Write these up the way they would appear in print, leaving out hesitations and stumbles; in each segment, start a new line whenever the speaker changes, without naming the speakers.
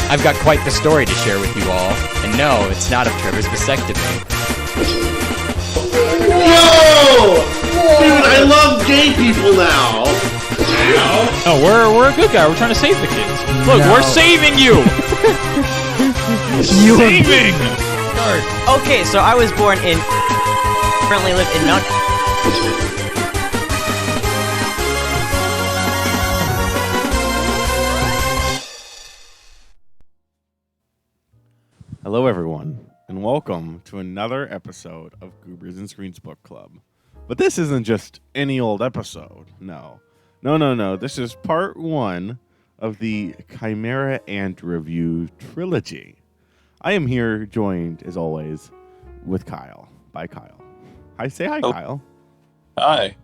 I've got quite the story to share with you all, and no, it's not of Trevor's vasectomy.
Whoa! Dude, I love gay people now!
No, we're a good guy. We're trying to save the kids. Look, we're saving you! Saving!
Okay, so I was born in... currently live in Mount...
Hello, everyone, and welcome to another episode of Goobers and Screens Book Club. But this isn't just any old episode. No. This is part one of the Chimera and Review trilogy. I am here joined, as always, with Kyle. By Kyle. Say hi, Kyle.
Hi.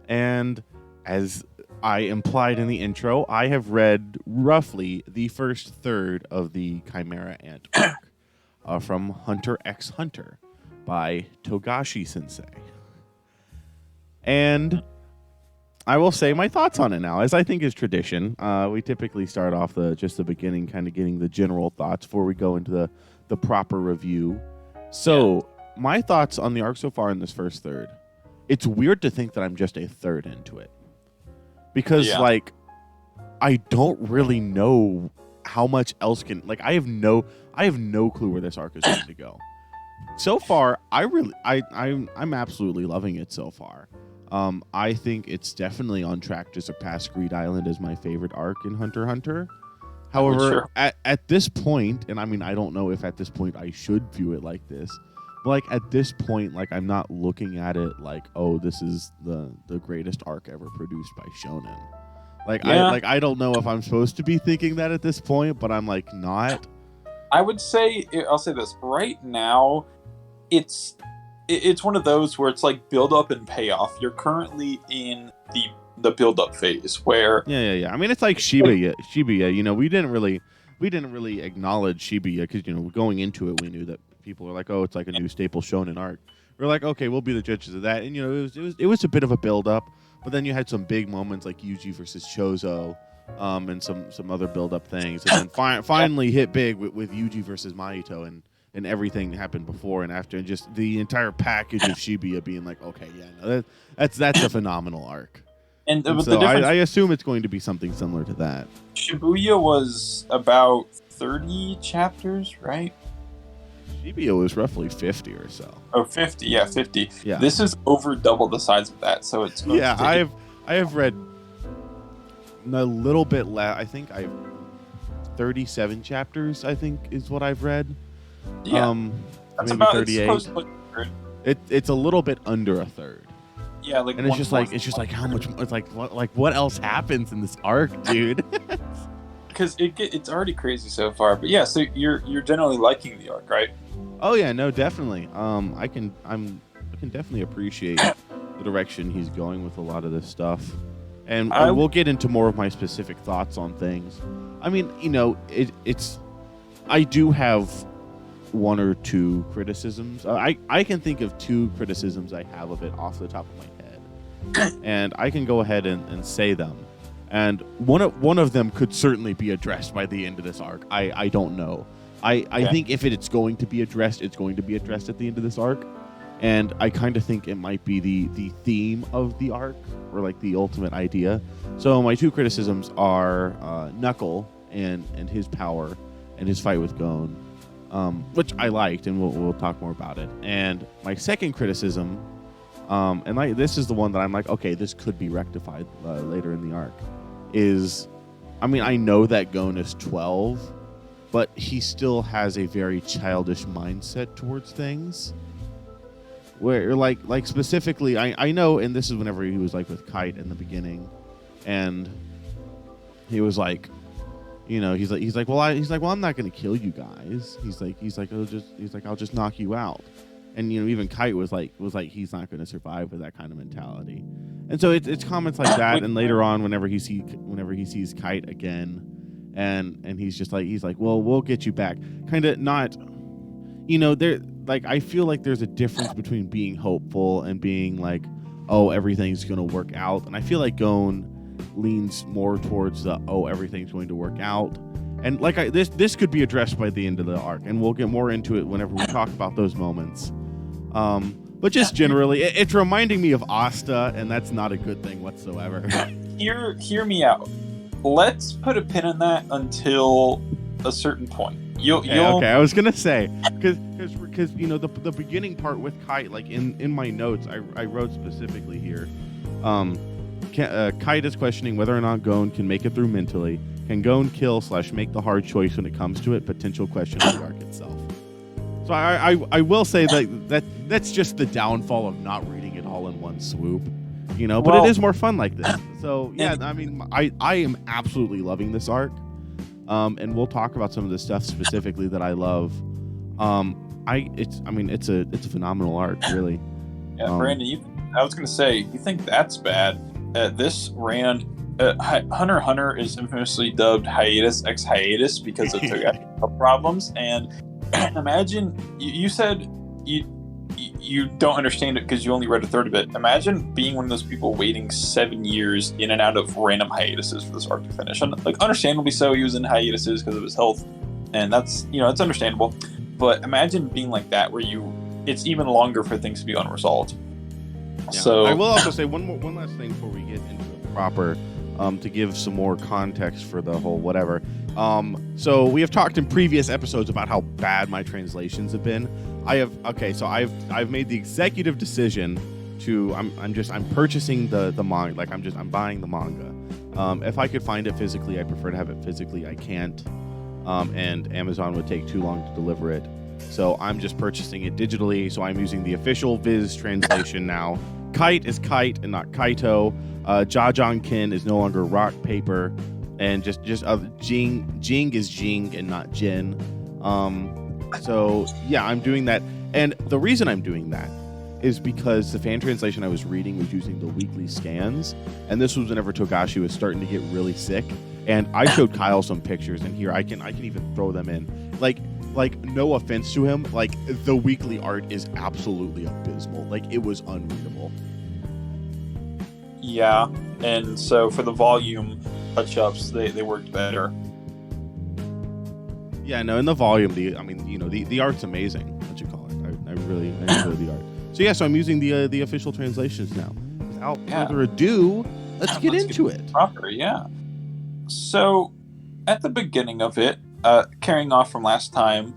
And as I implied in the intro, I have read roughly the first third of the Chimera Ant arc from Hunter x Hunter by Togashi Sensei. And I will say my thoughts on it now, as I think is tradition. We typically start off the beginning, kind of getting the general thoughts before we go into the proper review. So my thoughts on the arc so far in this first third. It's weird to think that I'm just a third into it. Because, I don't really know how much else can... I have no clue where this arc is going to go. So far, I'm absolutely loving it so far. I think it's definitely on track to surpass Greed Island as my favorite arc in Hunter x Hunter. However, at this point, and I mean, I don't know if at this point I should view it like this, but at this point, I'm not looking at it like, oh, this is the greatest arc ever produced by Shonen. I don't know if I'm supposed to be thinking that at this point, but I'm not.
I would say, I'll say this right now, it's one of those where it's like build up and payoff. You're currently in the build up phase where
I mean, it's like Shibuya. We didn't really acknowledge Shibuya because going into it we knew that people were like, oh, it's like a new staple Shonen arc. We're like, okay, we'll be the judges of that, and it was a bit of a build up, but then you had some big moments like Yuji versus Chozo, and some other build up things, and then finally hit big with Yuji versus Mahito, and everything happened before and after, and just the entire package of Shibuya being like, okay, that's a phenomenal arc. And so I assume it's going to be something similar to that.
Shibuya was about 30 chapters, right?
Shibuya was roughly 50 or so.
Oh, 50, yeah, 50.
Yeah.
This is over double the size of that, so it's...
I have read a little bit less. I think I've 37 chapters, I think, is what I've read.
Yeah.
That's maybe 38. It's a little bit under a third.
Yeah,
and it's just like how much? It's like what else happens in this arc, dude?
Because it's already crazy so far. But yeah, so you're generally liking the arc, right?
Oh yeah, no, definitely. I can definitely appreciate the direction he's going with a lot of this stuff, and we'll get into more of my specific thoughts on things. I mean, it's I do have one or two criticisms. I can think of two criticisms I have of it off the top of my head, and I can go ahead and say them. And one of them could certainly be addressed by the end of this arc. I don't know. I think if it's going to be addressed, it's going to be addressed at the end of this arc. And I kind of think it might be the theme of the arc, or the ultimate idea. So my two criticisms are Knuckle and his power and his fight with Gon. Which I liked, and we'll talk more about it. And my second criticism, this is the one that I'm like, okay, this could be rectified later in the arc, is, I mean, I know that Gon is 12, but he still has a very childish mindset towards things. Where, specifically, I know, and this is whenever he was, with Kite in the beginning, and he was like, he's like, well, I'm not gonna kill you guys. He's like, I'll just knock you out. And even Kite was like, he's not gonna survive with that kind of mentality. And so it's comments like that. And later on, whenever he sees Kite again, and he's like, well, we'll get you back. Kind of not, there. I feel like there's a difference between being hopeful and being like, oh, everything's going to work out. And I feel like Gon leans more towards the, oh, everything's going to work out. And like this could be addressed by the end of the arc, and we'll get more into it whenever we talk about those moments. But just generally, it's reminding me of Asta, and that's not a good thing whatsoever.
Hear me out. Let's put a pin in that until a certain point.
Okay, I was gonna say because the beginning part with Kite, like in my notes, I wrote specifically here. Kite is questioning whether or not Gon can make it through mentally. Can Gon kill / make the hard choice when it comes to it? Potential question of the arc itself. So I will say that's just the downfall of not reading it all in one swoop, but it is more fun like this. So yeah, I mean, I am absolutely loving this arc, and we'll talk about some of the stuff specifically that I love. It's a phenomenal arc, really.
Yeah, Brandon, I was gonna say, you think that's bad? This ran. Hunter x Hunter is infamously dubbed hiatus x hiatus because of technical problems, and imagine you said you don't understand it because you only read a third of it. Imagine being one of those people waiting 7 years in and out of random hiatuses for this arc to finish. And like, understandably so, he was in hiatuses because of his health, and that's it's understandable. But imagine being like that, where it's even longer for things to be unresolved. Yeah. So
I will also say one last thing before we get into the proper. To give some more context for the whole whatever. So we have talked in previous episodes about how bad my translations have been. I've made the executive decision to I'm purchasing the manga. Like I'm buying the manga. If I could find it physically, I prefer to have it physically. I can't, and Amazon would take too long to deliver it. So I'm just purchasing it digitally. So I'm using the official Viz translation now. Kite is Kite and not Kaito. Jajangkin is no longer rock paper, and just Jing is Jing and not Jin. So yeah, I'm doing that, and the reason I'm doing that is because the fan translation I was reading was using the weekly scans, and this was whenever Togashi was starting to get really sick, and I showed Kyle some pictures, and here I can even throw them in. Like no offense to him, like the weekly art is absolutely abysmal. Like it was unreadable.
Yeah, and so for the volume touch-ups, they worked better.
Yeah, no, in the volume, the art's amazing. What you call it? I really enjoy the art. So yeah, so I'm using the official translations now. Without further ado, let's get into it.
Proper, yeah. So at the beginning of it, carrying off from last time,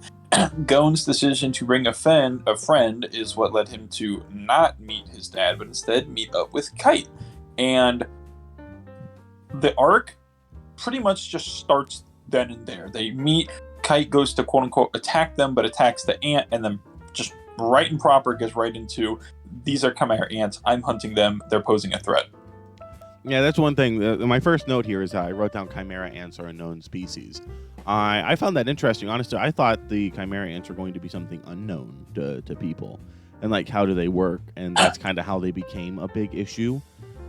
Gon's decision to bring a friend is what led him to not meet his dad, but instead meet up with Kite. And the arc pretty much just starts then and there. They meet, Kite goes to quote-unquote attack them, but attacks the ant, and then just right and proper gets right into, these are Chimera ants, I'm hunting them, they're posing a threat.
Yeah, that's one thing. My first note here is I wrote down Chimera ants are a known species. I found that interesting. Honestly, I thought the Chimera ants were going to be something unknown to people. And like, how do they work? And that's kind of how they became a big issue.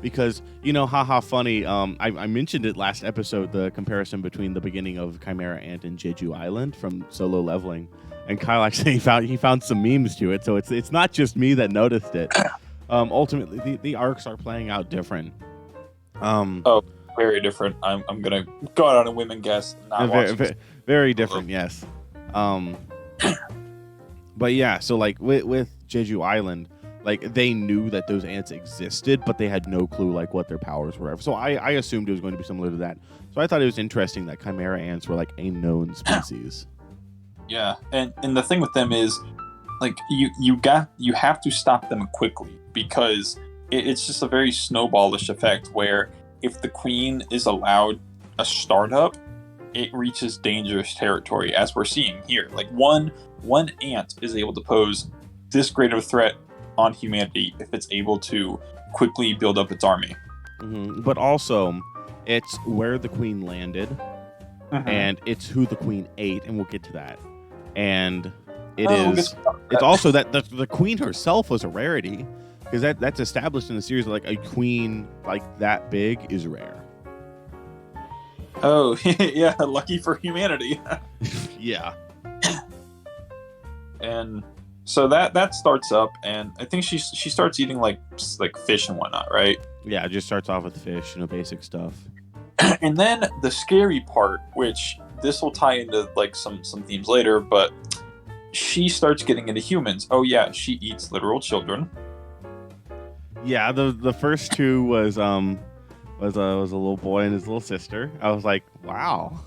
Because, haha, funny, I mentioned it last episode, the comparison between the beginning of Chimera Ant and Jeju Island from Solo Leveling. And Kyle actually found some memes to it, so it's not just me that noticed it. Ultimately, the arcs are playing out different.
Very different. I'm going to go out on a whim and guess.
Very different, yes. But yeah, so like with Jeju Island, like they knew that those ants existed, but they had no clue like what their powers were. So I assumed it was going to be similar to that. So I thought it was interesting that Chimera ants were like a known species.
Yeah, and the thing with them is, like you have to stop them quickly, because it's just a very snowballish effect where if the queen is allowed a startup, it reaches dangerous territory, as we're seeing here. Like one ant is able to pose this great of a threat on humanity if it's able to quickly build up its army.
Mm-hmm. But also, it's where the queen landed, and it's who the queen ate, and we'll get to that. And it's also that the queen herself was a rarity, because that's established in the series. Like a queen like that big is rare.
Oh yeah, lucky for humanity.
Yeah.
And So that starts up, and I think she starts eating like fish and whatnot, right?
Yeah, it just starts off with fish, basic stuff.
And then the scary part, which this will tie into like some themes later, but she starts getting into humans. Oh yeah, she eats literal children.
Yeah, the first two was a little boy and his little sister. I was like, wow.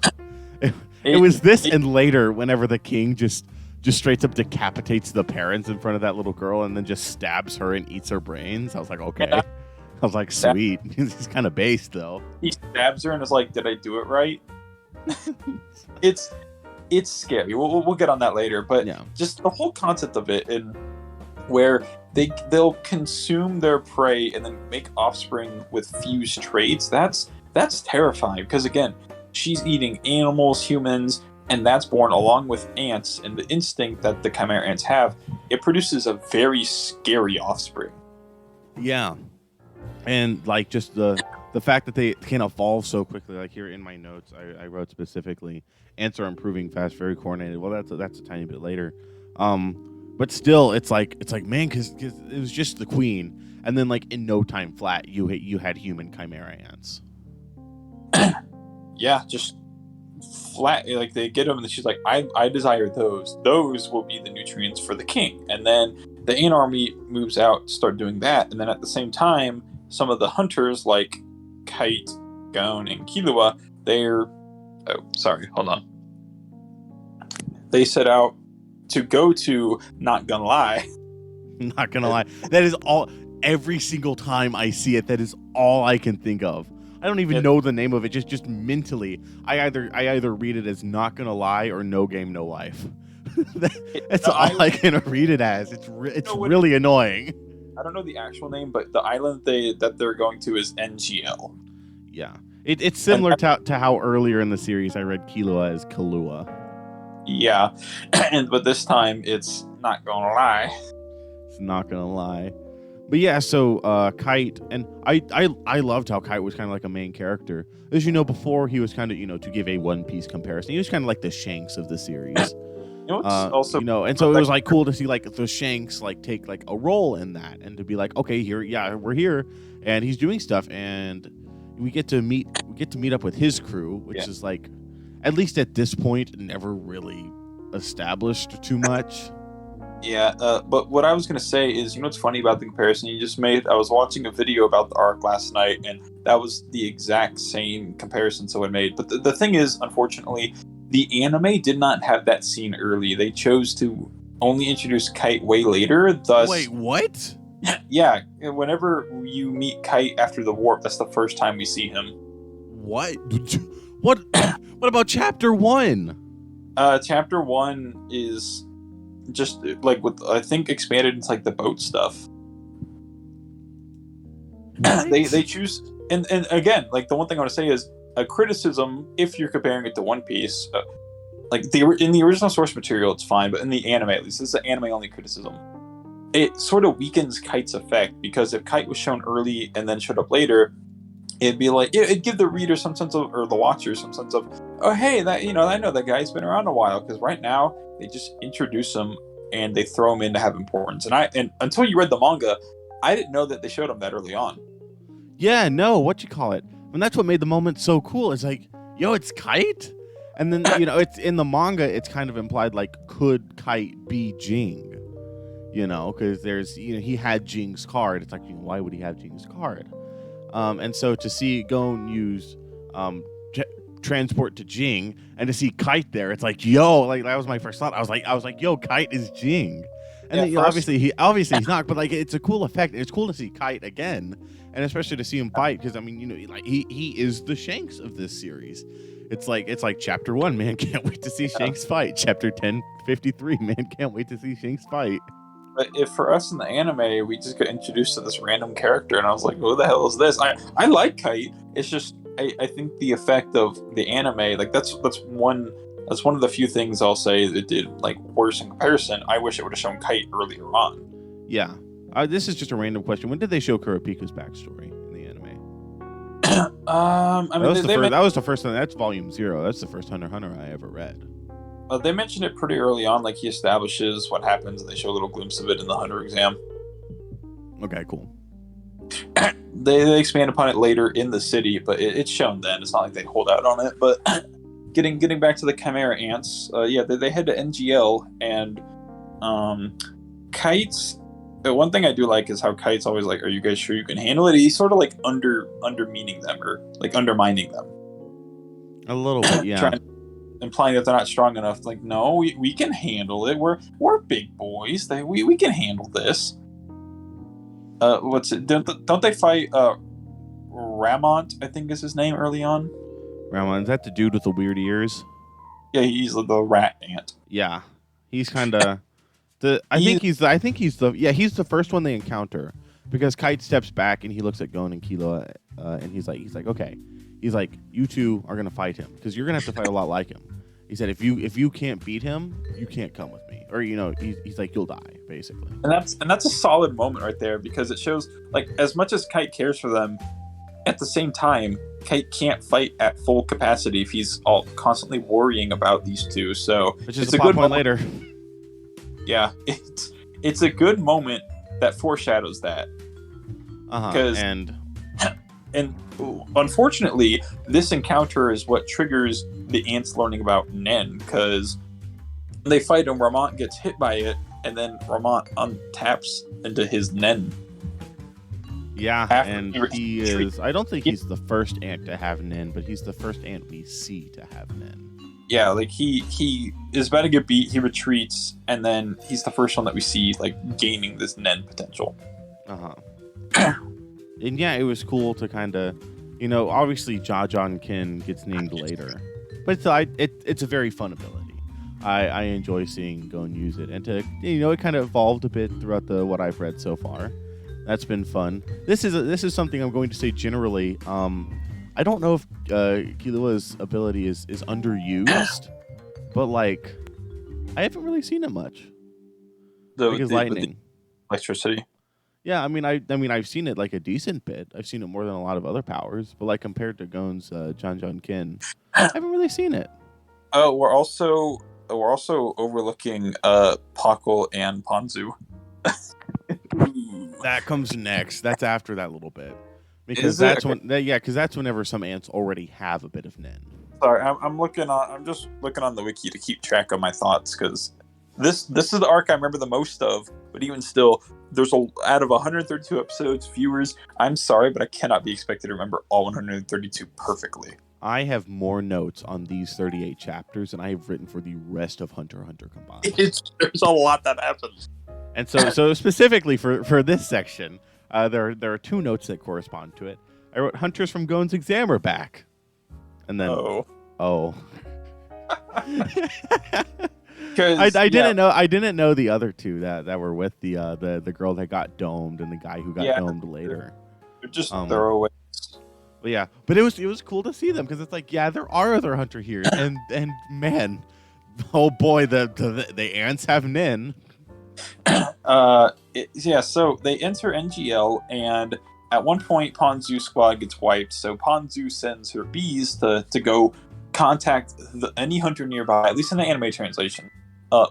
It was this and later whenever the king just straight up decapitates the parents in front of that little girl and then just stabs her and eats her brains. I was like, okay.
Yeah.
I was like, sweet. He's kind of based though.
He stabs her and is like, did I do it right? It's scary. We'll get on that later, but
yeah.
Just the whole concept of it, and where they'll consume their prey and then make offspring with fused traits. That's terrifying because again, she's eating animals, humans, and that's born along with ants, and the instinct that the Chimera ants have, it produces a very scary offspring.
Yeah. And like just the fact that they can evolve so quickly, like here in my notes, I wrote specifically, ants are improving fast, very coordinated. Well, that's a tiny bit later. But still, it's like man, because it was just the queen, and then like in no time flat, you had human Chimera ants.
Yeah, just flat. Like they get them, and she's like, I desire those. Those will be the nutrients for the king. And then the ant army moves out to start doing that, and then at the same time, some of the hunters like Kite, Gone, and Killua, they set out to go to Not Gonna Lie.
Not gonna lie, that is all. Every single time I see it, that is all I can think of. I don't even know the name of it. Just mentally, I either read it as Not Gonna Lie or No Game No Life. That's all I can read it as. It's really annoying.
I don't know the actual name, but the island that they're going to is NGL.
Yeah, it's similar to how earlier in the series I read Killua as Kahlua.
Yeah, but this time it's Not Gonna Lie.
It's Not Gonna Lie. But yeah, so Kite, and I loved how Kite was kind of like a main character. As you know, before he was kind of, to give a One Piece comparison, he was kind of like the Shanks of the series.
Also,
and so it was like cool to see like the Shanks like take like a role in that, and to be like, okay, we're here, and he's doing stuff, and we get to meet up with his crew, which is like, at least at this point, never really established too much.
Yeah, but what I was going to say is, what's funny about the comparison you just made? I was watching a video about the arc last night, and that was the exact same comparison someone made. But the thing is, unfortunately, the anime did not have that scene early. They chose to only introduce Kite way later. Thus,
wait, what?
Yeah, whenever you meet Kite after the warp, that's the first time we see him.
What? What about Chapter 1?
Chapter 1 is just like with, I think, expanded into like the boat stuff. They choose, and again, like the one thing I want to say is a criticism if you're comparing it to One Piece. Like in the original source material, it's fine, but in the anime, at least, this is an anime only criticism. It sort of weakens Kite's effect, because if Kite was shown early and then showed up later, it'd be like, it'd give the reader some sense of, or the watcher some sense of, oh hey, that I know that guy's been around a while. Because right now they just introduce him and they throw him in to have importance. And until you read the manga, I didn't know that they showed him that early on.
Yeah, no, and that's what made the moment so cool. It's like, yo, it's Kite, and then it's in the manga. It's kind of implied like, could Kite be Jing? Because there's he had Jing's card. It's like, why would he have Jing's card? And so to see Gon use transport to Jing, and to see Kite there, it's like, yo, like that was my first thought. I was like, yo, Kite is Jing. And then, obviously he's not, but like it's a cool effect. It's cool to see Kite again, and especially to see him fight, because I mean, like he is the Shanks of this series. It's like Chapter 1, man, can't wait to see Shanks fight. Chapter 1053, man, can't wait to see Shanks fight.
But if for us in the anime, we just got introduced to this random character, and I was like, who the hell is this? I like Kite. It's just I think the effect of the anime, like that's one of the few things I'll say that did like worse in comparison. I wish it would have shown Kite earlier on.
Yeah. This is just a random question. When did they show Kurapika's backstory in the anime?
That
was the first time. That's Volume 0. That's the first Hunter x Hunter I ever read.
They mentioned it pretty early on, like he establishes what happens, and they show a little glimpse of it in the Hunter exam.
Okay, cool.
They expand upon it later in the city, but it's shown then. It's not like they hold out on it. But getting back to the Chimera ants, they head to NGL, and Kite's. One thing I do like is how Kite's always like, "Are you guys sure you can handle it?" He's sort of like undermining them, or like undermining them.
A little bit, yeah.
Implying that they're not strong enough. Like, no, we can handle it. We're big boys. We can handle this. What's it? Don't they fight Ramont, I think is his name, early on?
Ramont, is that the dude with the weird ears?
Yeah, he's the rat ant.
Yeah, he's kind of he's the first one they encounter, because Kite steps back and he looks at Gon and Kilo, and he's like, okay, he's like, you two are gonna fight him because you're gonna have to fight a lot like him. He said, if you can't beat him, you can't come with me, or he's like, you'll die, basically.
And that's a solid moment right there, because it shows, like, as much as Kite cares for them, at the same time, Kite can't fight at full capacity if he's all constantly worrying about these two. So
which is a good point later.
Yeah, it's a good moment that foreshadows that. And unfortunately, this encounter is what triggers the ants learning about Nen, because they fight and Ramont gets hit by it, and then Ramont untaps into his Nen.
Yeah, and he is. I don't think he's the first ant to have Nen, but he's the first ant we see to have Nen.
Yeah, like he is about to get beat, he retreats, and then he's the first one that we see like gaining this Nen potential.
And yeah, it was cool to kind of, obviously Jajan Kin gets named later, but it's a very fun ability. I enjoy seeing Gon use it, and to it kind of evolved a bit throughout what I've read so far. That's been fun. This is something I'm going to say generally. I don't know if Killua's ability is underused, but like I haven't really seen it much. Because lightning,
electricity.
Yeah, I mean I've seen it like a decent bit. I've seen it more than a lot of other powers, but like compared to Gon's Jajan Kin, I haven't really seen it.
Oh, we're also overlooking Pakal and Ponzu.
That comes next. That's after that little bit, because that's whenever some ants already have a bit of Nen.
Sorry, I'm just looking on the wiki to keep track of my thoughts, because this is the arc I remember the most of. But even still, out of 132 episodes, viewers, I'm sorry, but I cannot be expected to remember all 132 perfectly.
I have more notes on these 38 chapters than I have written for the rest of Hunter x Hunter combined.
There's a lot that happens.
And so specifically for this section, there are two notes that correspond to it. I wrote Hunters from Gon's exam are back, and then I didn't know the other two that were with the girl that got domed and the guy who got domed later.
They're just throwaways.
But yeah, but it was cool to see them, because it's like, yeah, there are other Hunter here, and man, oh boy, the ants have Nen.
So they enter NGL, and at one point Ponzu's squad gets wiped, so Ponzu sends her bees to go contact any hunter nearby, at least in the anime translation,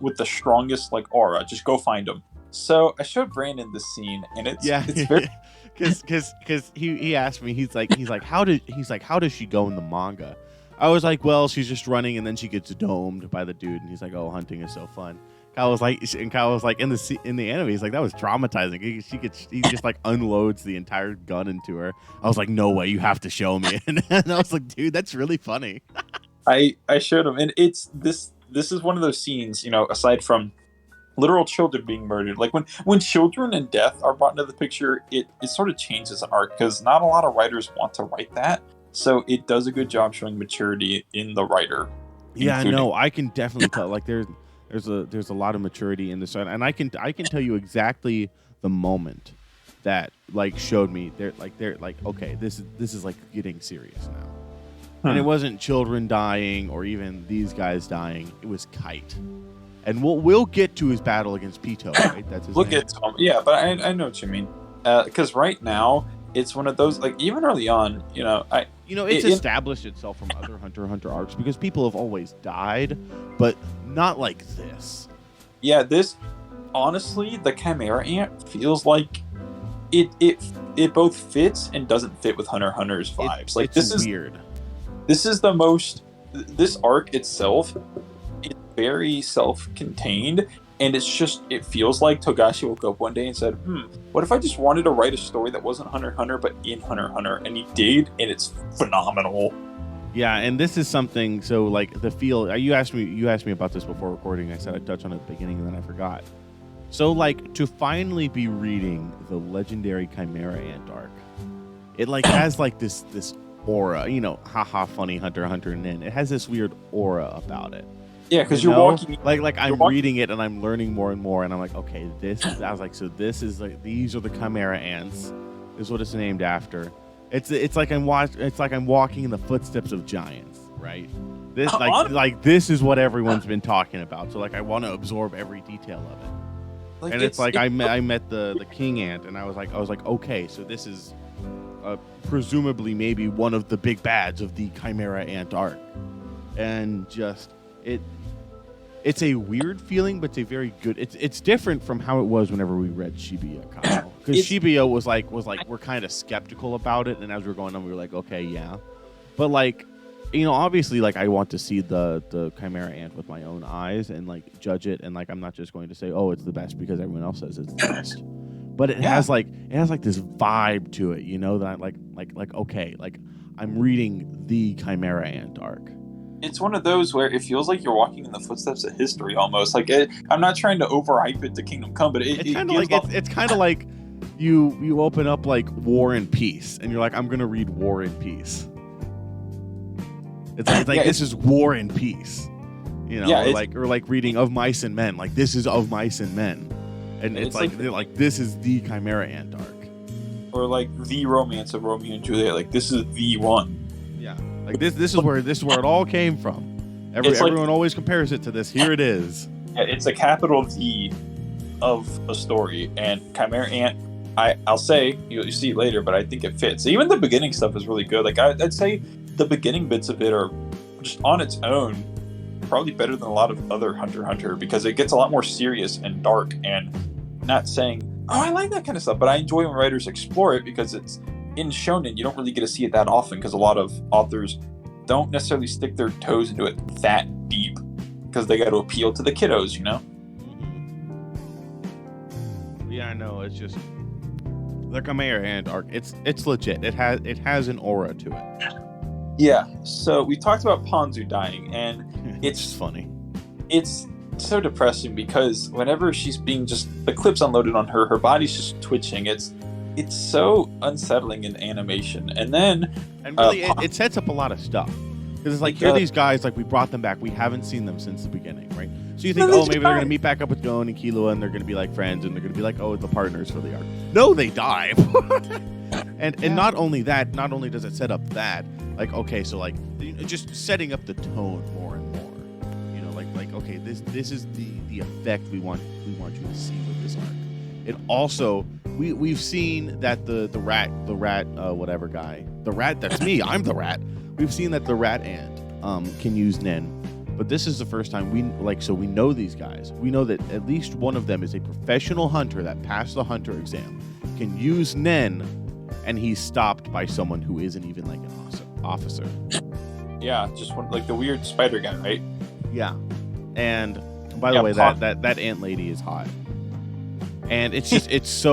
with the strongest like aura. Just go find them. So I showed Brandon this scene, and it's very because he asked me, he's like how does she go in the manga? I was like, well, she's just running and then she gets domed by the dude, and he's like, oh, hunting is so fun. Kyle was like in the anime, he's like, that was traumatizing. He just like unloads the entire gun into her. I was like, no way, you have to show me. And I was like, dude, that's really funny. I showed him, and it's this is one of those scenes, aside from literal children being murdered, like when children and death are brought into the picture, it sort of changes an arc, because not a lot of writers want to write that. So it does a good job showing maturity in the writer.
Yeah, no, I can definitely tell. Like there's a lot of maturity in this, and I can tell you exactly the moment that like showed me they're like okay, this is like getting serious now. And it wasn't children dying or even these guys dying. It was Kite. And we'll get to his battle against Pito, right? That's his name.
Yeah, but I know what you mean. Because right now it's one of those, like, even early on, it's
established itself from other Hunter x Hunter arcs, because people have always died, but not like this.
Yeah, this honestly, the Chimera Ant feels like it both fits and doesn't fit with Hunter x Hunter's vibes. Like
it's weird.
This is the most. This arc itself is very self-contained, and it feels like Togashi woke up one day and said, what if I just wanted to write a story that wasn't Hunter x Hunter but in Hunter x Hunter? And he did, and it's phenomenal.
Yeah, and this is something. So like the feel. You asked me about this before recording. I said I'd touch on it at the beginning, and then I forgot. So like to finally be reading the legendary Chimera Ant arc, it like has like this aura. You know, haha, funny Hunter x Hunter, and then it has this weird aura about it.
Yeah, because you're walking.
Like I'm reading it and I'm learning more and more, and I'm like, okay, I was like, so this is like these are the Chimera Ants, is what it's named after. It's like I'm walking in the footsteps of giants, right? This this is what everyone's been talking about. So like I want to absorb every detail of it. Like, and it's like I met the king ant, and I was like, okay, so this is presumably maybe one of the big bads of the Chimera Ant arc, and just it's a weird feeling, but it's a very good. It's different from how it was whenever we read Shibuya, Kyle, because Shibuya was like we're kind of skeptical about it, and as we were going on, we were like, okay, yeah, but like. You know, obviously, like I want to see the Chimera Ant with my own eyes and like judge it, and like I'm not just going to say, oh, it's the best because everyone else says it's the best. But it has like this vibe to it, you know, that I'm like okay, like I'm reading the Chimera Ant arc.
It's one of those where it feels like you're walking in the footsteps of history almost. Like I'm not trying to overhype it to Kingdom Come, but it's
kind of like you open up like War and Peace, and you're like, I'm gonna read War and Peace. It's like this is War and Peace, you know, or like reading Of Mice and Men. Like this is Of Mice and Men, and it's like this is the Chimera Ant arc,
or like the romance of Romeo and Juliet. Like this is the one.
Yeah, like this is where it all came from. Everyone always compares it to this. Here it is.
Yeah, it's a capital V of a story, and Chimera Ant. I'll say you'll see it later, but I think it fits. Even the beginning stuff is really good. Like I'd say. The beginning bits of it are just on its own probably better than a lot of other Hunter x Hunter because it gets a lot more serious and dark, and not saying, oh, I like that kind of stuff, but I enjoy when writers explore it because it's in shonen. You don't really get to see it that often because a lot of authors don't necessarily stick their toes into it that deep because they got to appeal to the kiddos, you know?
Yeah, I know. It's just the Chimera Ant arc. It's legit. It has an aura to it.
Yeah, so we talked about Ponzu dying, and it's
funny.
It's so depressing because whenever she's being the clips unloaded on her body's just twitching. It's so unsettling in animation, and then
really it sets up a lot of stuff because it's like here are these guys, like we brought them back, we haven't seen them since the beginning, right? So you think, maybe they're gonna meet back up with Gon and Killua, and they're gonna be like friends, and they're gonna be like, the partners for the arc. No, they die. And not only does it set up that, like, okay, so like just setting up the tone more and more, you know, like okay, this is the effect we want you to see with this arc. It also we've seen that the rat whatever guy, the rat, that's me, I'm the rat. We've seen that the rat ant can use Nen, but this is the first time we know these guys. We know that at least one of them is a professional hunter that passed the hunter exam, can use Nen, and he's stopped by someone who isn't even like an officer.
Yeah, just one, like the weird spider guy, right?
Yeah. And by the way, that ant lady is hot. And it's just it's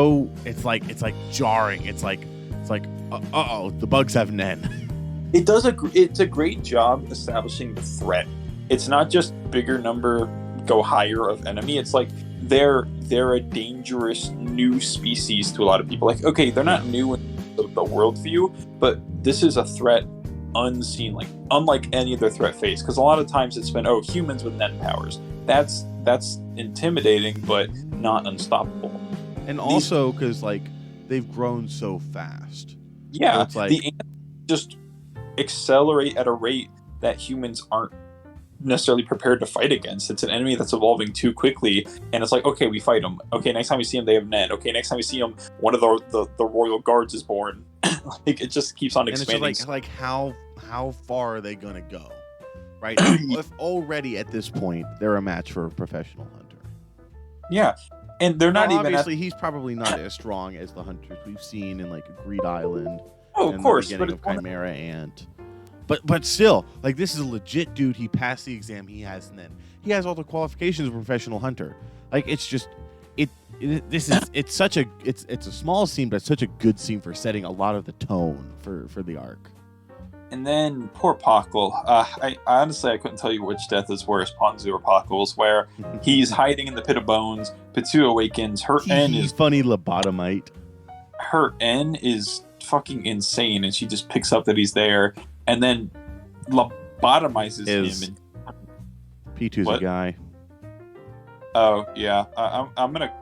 like jarring. It's like the bugs have Nen.
It's a great job establishing the threat. It's not just bigger number go higher of enemy. It's like they're a dangerous new species to a lot of people. Like, okay, they're not new in the worldview, but this is a threat unseen, like unlike any other threat faced. Because a lot of times it's been humans with Nen powers. That's intimidating, but not unstoppable.
And also because like they've grown so fast.
Yeah,
so it's like
the ants just accelerate at a rate that humans aren't necessarily prepared to fight against. It's an enemy that's evolving too quickly, and it's like, okay, we fight them. Okay, next time we see them, they have Nen. Okay, next time we see them, one of the royal guards is born. Like it just keeps on expanding.
And it's just like how far are they gonna go? right? If already at this point they're a match for a professional hunter.
Yeah, and they're not even.
Obviously, he's probably not as strong as the hunters we've seen in like Greed Island.
Oh, of course,
the beginning of Chimera and. But still, like, this is a legit dude. He passed the exam. He has, and then he has all the qualifications of a professional hunter. Like, it's just, it's a small scene, but it's such a good scene for setting a lot of the tone for the arc.
And then poor Pockle. I honestly couldn't tell you which death is worse, Ponzu or Pockle's, where he's hiding in the pit of bones. Pitu awakens. Her N is
funny lobotomite.
Her N is fucking insane, and she just picks up that he's there, and then lobotomizes him. And
P2's a guy.
Oh yeah, I'm gonna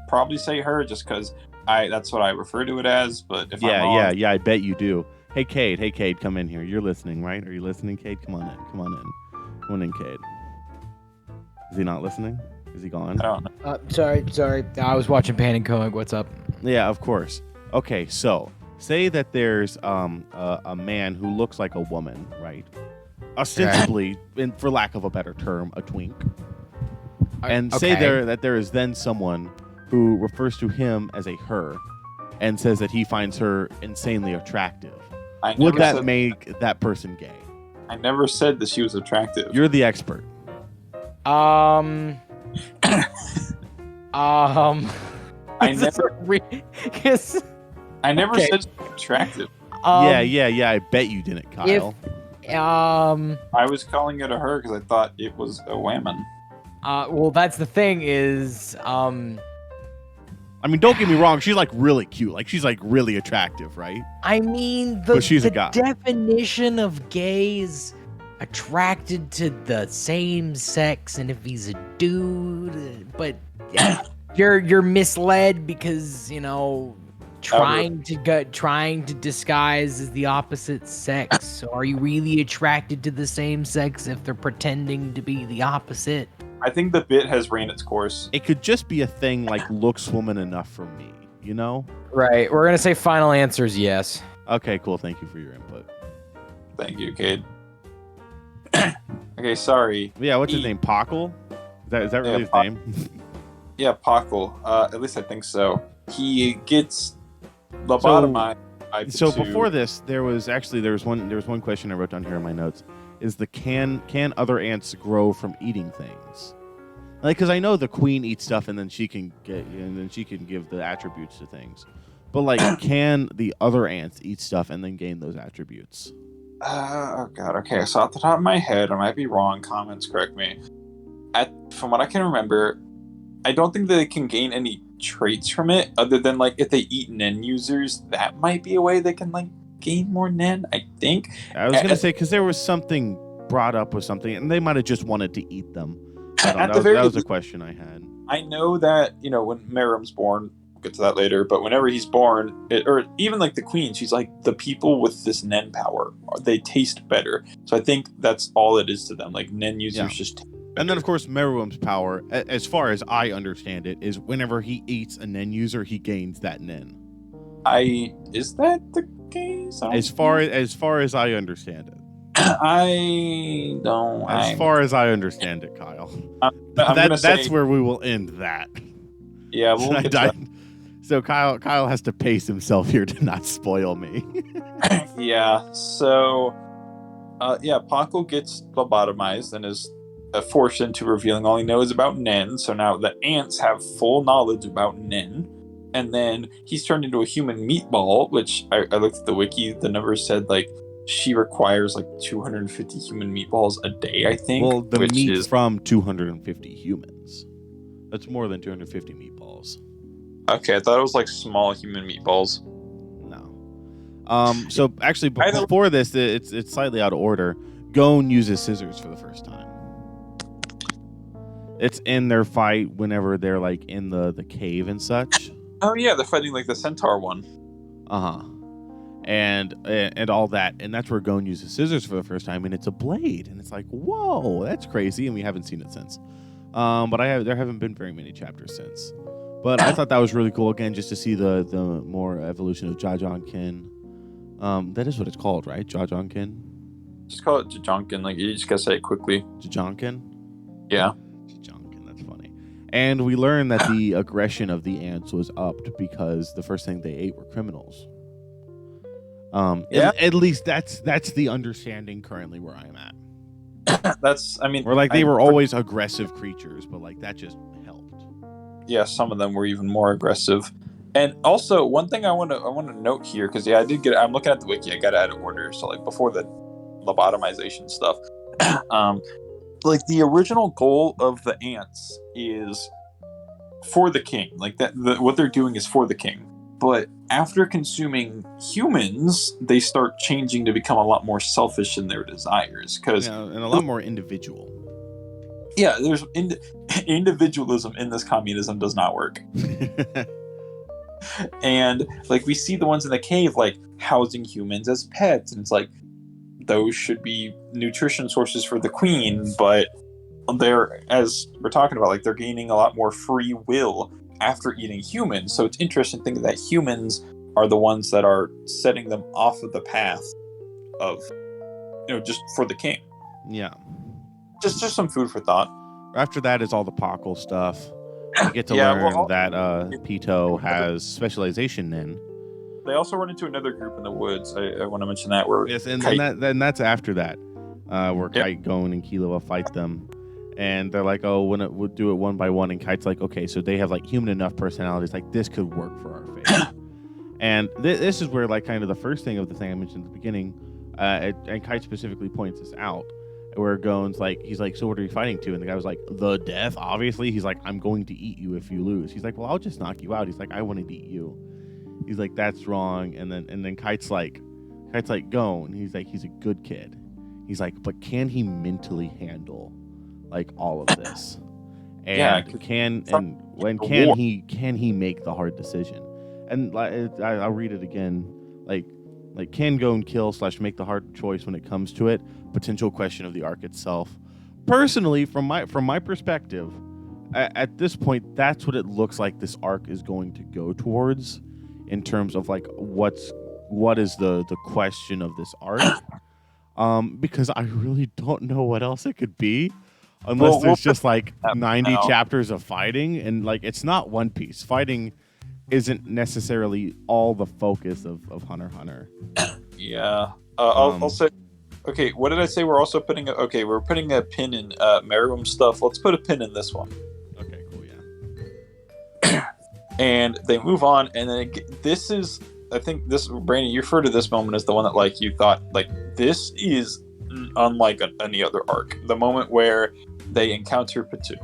probably say her just because that's what I refer to it as. But if I'm wrong,
I bet you do. Hey, Cade, come in here. You're listening, right? Are you listening, Cade? Come on in, Cade. Is he not listening? Is he gone?
I don't know.
Sorry. I was watching Pan and Cohen. What's up?
Yeah, of course. Okay, so say that there's a man who looks like a woman, right? Ostensibly, for lack of a better term, a twink. And say that there is then someone who refers to him as a her and says that he finds her insanely attractive. Would that make that person gay?
I never said that she was attractive.
You're the expert.
I never said she was attractive.
Yeah. I bet you didn't, Kyle.
I was calling it a her because I thought it was a woman.
Well, that's the thing is,
I mean, don't get me wrong. She's like really cute. Like she's like really attractive, right?
I mean,
but she's a guy.
Definition of gay is attracted to the same sex, and if he's a dude, but you're misled because trying to disguise as the opposite sex. So are you really attracted to the same sex if they're pretending to be the opposite?
I think the bit has ran its course.
It could just be a thing like looks woman enough for me,
Right. We're going to say final answer is yes.
Okay, cool. Thank you for your input.
Thank you, Cade. Okay, sorry.
Yeah, what's his name? Pockle? Is that really his name?
Yeah, Pockle. At least I think so. He gets lobotomized.
So before this, there was one question I wrote down here in my notes. Is can other ants grow from eating things? Like, because I know the queen eats stuff and then she can give the attributes to things, but like, can the other ants eat stuff and then gain those attributes?
Oh god. Okay, so off the top of my head, I might be wrong. Comments correct me. From what I can remember, I don't think that they can gain any traits from it, other than like if they eat Nen users, that might be a way they can like gain more Nen, I think.
I was gonna say because there was something brought up with something, and they might have just wanted to eat them. That was a question I had.
I know that when Merrim's born, we'll get to that later, but whenever he's born, or even like the queen, she's like, the people with this Nen power, they taste better. So I think that's all it is to them. Like Nen users just taste better.
And then of course Merrim's power, as far as I understand it, is whenever he eats a Nen user, he gains that Nen.
Is that the case?
As far as I understand it.
I don't.
As far as I understand it, Kyle. That's where we will end that.
Yeah, we'll get that.
So Kyle has to pace himself here to not spoil me.
Yeah. So, Pockle gets lobotomized and is forced into revealing all he knows about Nen. So now the ants have full knowledge about Nen. And then he's turned into a human meatball, which I looked at the wiki. The numbers said like she requires like 250 human meatballs a day, I think.
Well, the meat is from 250 humans. That's more than 250 meatballs.
Okay, I thought it was like small human meatballs.
No. So actually, before this, it's slightly out of order. Gon uses scissors for the first time. It's in their fight whenever they're like in the cave and such.
Oh yeah, they're fighting like the centaur one.
And all that, and that's where Gon uses scissors for the first time, and it's a blade, and it's like, whoa, that's crazy, and we haven't seen it since. But there haven't been very many chapters since. But I thought that was really cool again, just to see the more evolution of Jajankin. That is what it's called, right? Jajankin.
Just call it Jajonkin. Like you just gotta say it quickly.
Jajonkin?
Yeah.
Jajonkin, that's funny. And we learned that the aggression of the ants was upped because the first thing they ate were criminals. At least that's the understanding currently where I'm at. Or like they were always aggressive creatures, but like that just helped.
Yeah, some of them were even more aggressive. And also, one thing I want to note here, because I'm looking at the wiki. I got it out of order, so like before the lobotomization stuff, like the original goal of the ants is for the king. Like that, what they're doing is for the king. But after consuming humans, they start changing to become a lot more selfish in their desires, and
a lot more individual.
Yeah, there's individualism in this communism does not work. And like we see the ones in the cave like housing humans as pets, and it's like those should be nutrition sources for the queen, but they're, as we're talking about, like they're gaining a lot more free will after eating humans. So it's interesting to think that humans are the ones that are setting them off of the path of, just for the king.
Yeah.
Just some food for thought.
After that is all the Pockle stuff. You get to learn that Pito has specialization in.
They also run into another group in the woods. I want to mention that.
Yes, and that's after that, where Kite, Gon, and Killua fight them. And they're like, oh, we'll do it one by one. And Kite's like, okay, so they have like human enough personalities. Like this could work for our fate. And this is where like kind of the first thing of the thing I mentioned at the beginning, and Kite specifically points this out, where Gon's like, he's like, so what are you fighting to? And the guy was like, the death, obviously. He's like, I'm going to eat you if you lose. He's like, well, I'll just knock you out. He's like, I want to eat you. He's like, that's wrong. And then Kite's like, Gon. He's like, he's a good kid. He's like, but can he mentally handle like all of this? And can he make the hard decision? And I'll read it again. Like can Gon kill / make the hard choice when it comes to it? Potential question of the arc itself. Personally, from my perspective, at this point, that's what it looks like this arc is going to go towards, in terms of like what is the question of this arc. Because I really don't know what else it could be, unless there's just like 90 chapters of fighting, and like it's not One Piece. Fighting isn't necessarily all the focus of Hunter x Hunter.
Yeah. I'll say, okay, what did I say? We're also putting we're putting a pin in Merriam stuff. Let's put a pin in this one.
Okay, cool, yeah.
And they move on, and then this is, I think this, Brandon, you refer to this moment as the one that like you thought like this is unlike any other arc. The moment where they encounter Patu.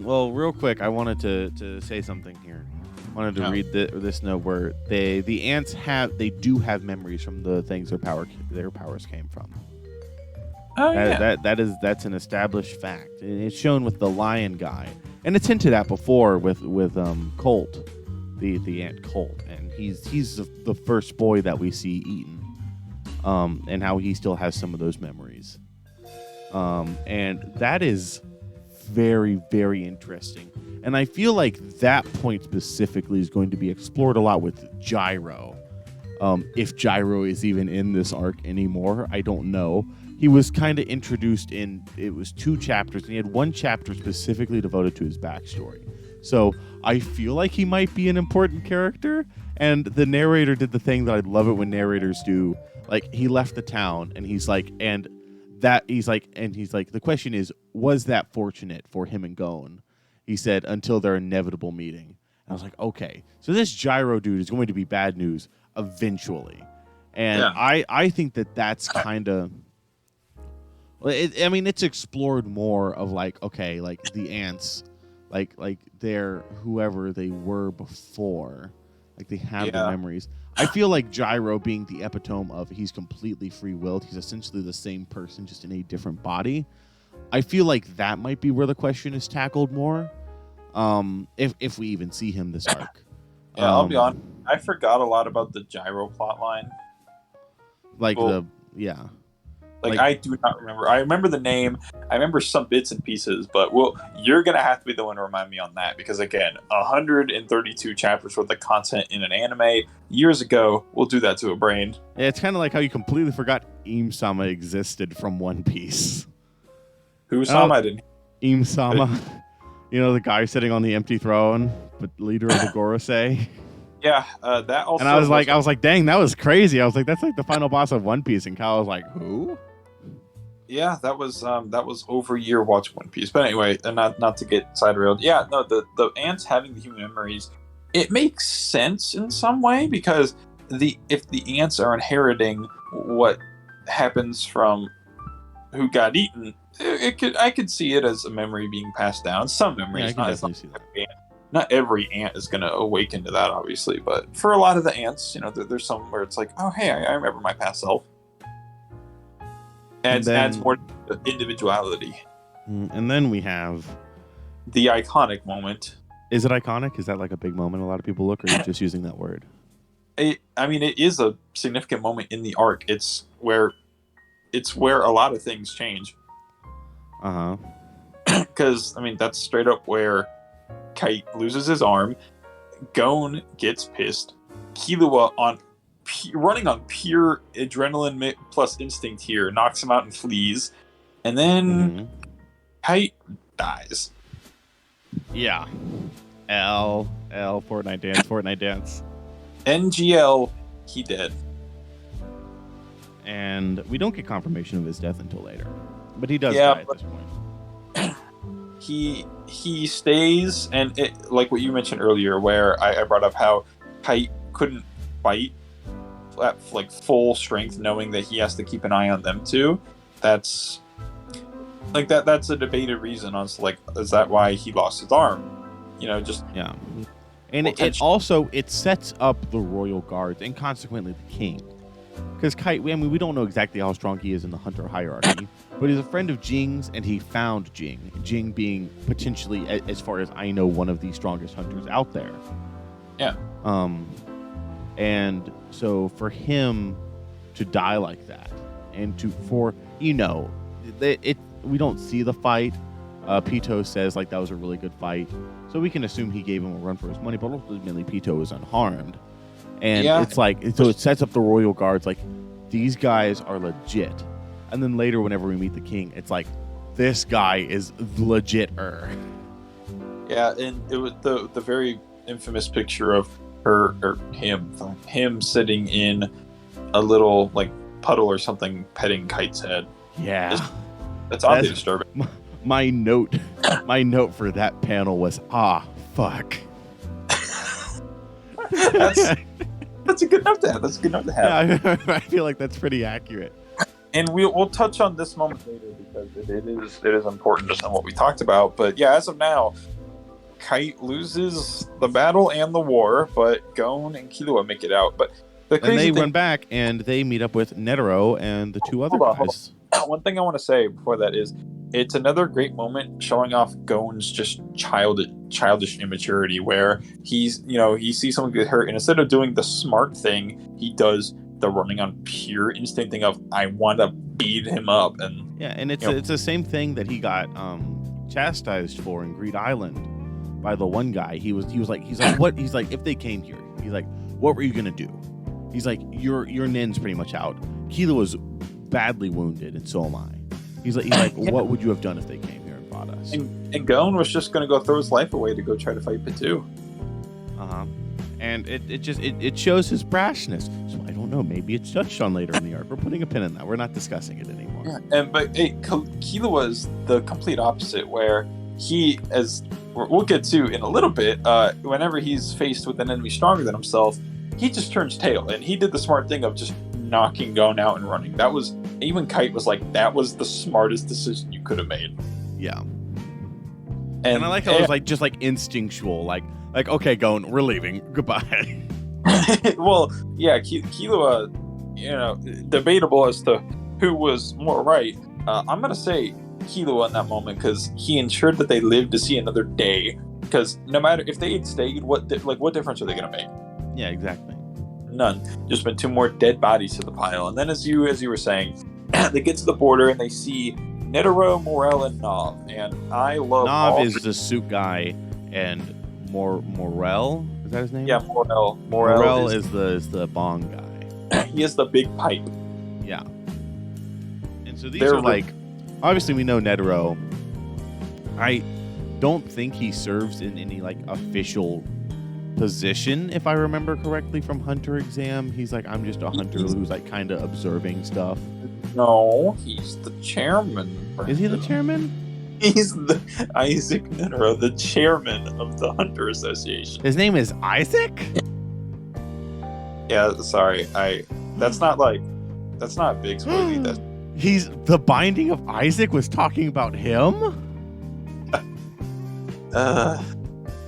Well, real quick, I wanted to say something here. I wanted to read this note where the ants do have memories from the things their powers came from.
Oh,
that's an established fact, and it's shown with the lion guy, and it's hinted at before with Colt, the ant Colt, and he's the first boy that we see eaten, and how he still has some of those memories, and that is very, very interesting. And I feel like that point specifically is going to be explored a lot with Gyro. If Gyro is even in this arc anymore, I don't know. He was kind of introduced it was 2 chapters, and he had 1 chapter specifically devoted to his backstory. So I feel like he might be an important character, and the narrator did the thing that I love it when narrators do. Like, he left the town, and he's like, the question is, was that fortunate for him and Gon? He said, until their inevitable meeting. And I was like, okay, so this Gyro dude is going to be bad news eventually. And I think that's kind of, it's explored more of like, okay, like the ants, like they're whoever they were before, like they have the memories. I feel like Gyro being the epitome of he's completely free-willed. He's essentially the same person, just in a different body. I feel like that might be where the question is tackled more, if we even see him this arc.
Yeah, I'll be honest. I forgot a lot about the Gyro plotline. Like, I do not remember. I remember the name. I remember some bits and pieces, but you're gonna have to be the one to remind me on that because again, 132 chapters worth of content in an anime years ago. We'll do that to a brain.
Yeah, it's kind of like how you completely forgot Im-sama existed from One Piece.
Who Sama? I didn't.
Im-sama, the guy sitting on the empty throne, but leader of the Gorosei.
Yeah, that also.
And I was like, dang, that was crazy. I was like, that's like the final boss of One Piece, and Kyle was like, who?
Yeah, that was over a year watching One Piece. But anyway, and not to get side railed. Yeah, no, the ants having the human memories, it makes sense in some way because if the ants are inheriting what happens from who got eaten, I could see it as a memory being passed down. Some memories,
yeah, I can definitely see that.
Not every ant is going to awaken to that, obviously, but for a lot of the ants, there's some where it's like, oh, hey, I remember my past self. Adds more individuality.
And then we have
the iconic moment.
Is it iconic? Is that like a big moment a lot of people look, or are you just using that word?
It is a significant moment in the arc. It's where a lot of things change. Because, that's straight up where Kite loses his arm, Gon gets pissed, Killua running on pure adrenaline plus instinct here, knocks him out and flees, and then Kite dies.
Yeah. Fortnite dance.
NGL, he dead.
And we don't get confirmation of his death until later. But he does die at this point.
He stays, and it, like what you mentioned earlier, where I brought up how Kite couldn't fight at like full strength, knowing that he has to keep an eye on them too. That's like that's a debated reason. On like, is that why he lost his arm?
Yeah. And it sets up the royal guards and consequently the king. Because Kite, we don't know exactly how strong he is in the hunter hierarchy, but he's a friend of Jing's, and he found Jing. Jing being potentially, as far as I know, one of the strongest hunters out there.
Yeah.
And so for him to die like that, and we don't see the fight. Pito says like that was a really good fight, so we can assume he gave him a run for his money. But ultimately, Pito was unharmed. And it's like, so it sets up the royal guards like these guys are legit. And then later, whenever we meet the king, it's like this guy is legit-er.
Yeah, and it was the very infamous picture of him sitting in a little like puddle or something, petting Kite's head.
Yeah,
that's oddly disturbing.
My note for that panel was fuck.
That's a good enough to have.
Yeah, I feel like that's pretty accurate.
And we'll touch on this moment later because it is important to what we talked about. But yeah, as of now, Kite loses the battle and the war, but Gon and Killua make it out. But
they run back and they meet up with Netero and the two other guys.
One thing I want to say before that is, it's another great moment showing off Gon's just childish immaturity, where he sees someone get hurt, and instead of doing the smart thing, he does the running on pure instinct thing of I want to beat him up. And
and it's the same thing that he got chastised for in Greed Island by the one guy. He's like what? He's like, if they came here, he's like, what were you gonna do? He's like, your Nin's pretty much out. Killua was badly wounded, and so am I. He's like, what would you have done if they came here and fought us?
And Gon was just going to go throw his life away to go try to fight Pitu.
And it shows his brashness. So I don't know. Maybe it's touched on later in the arc. We're putting a pin in that. We're not discussing it anymore.
Yeah, but Killua was the complete opposite, where he, as we'll get to in a little bit, whenever he's faced with an enemy stronger than himself, he just turns tail, and he did the smart thing of just knocking Gon out and running. That was, even Kite was like, that was the smartest decision you could have made.
Yeah. And I like how it was like just like instinctual, like okay, Gon, we're leaving. Goodbye.
Well, yeah, Killua, debatable as to who was more right. I'm gonna say Killua in that moment, because he ensured that they lived to see another day. Because no matter if they had stayed, what difference are they gonna make?
Yeah, exactly.
None. Just been two more dead bodies to the pile. And then as you were saying, they get to the border and they see Netero, Morel, and Nav. And I love
Nav is the suit guy, and Morel, is that his name?
Yeah, Morel.
Morel is the bong guy.
He has the big pipe.
Yeah. And so these are like, obviously we know Netero. I don't think he serves in any like official position, if I remember correctly from Hunter exam. He's like, I'm just a hunter who's like kind of observing stuff.
No, he's the chairman.
Is he the chairman?
He's the Isaac Netero, the chairman of the Hunter Association.
His name is Isaac?
Yeah, sorry. That's not big spoilie. That's
He's the Binding of Isaac was talking about him?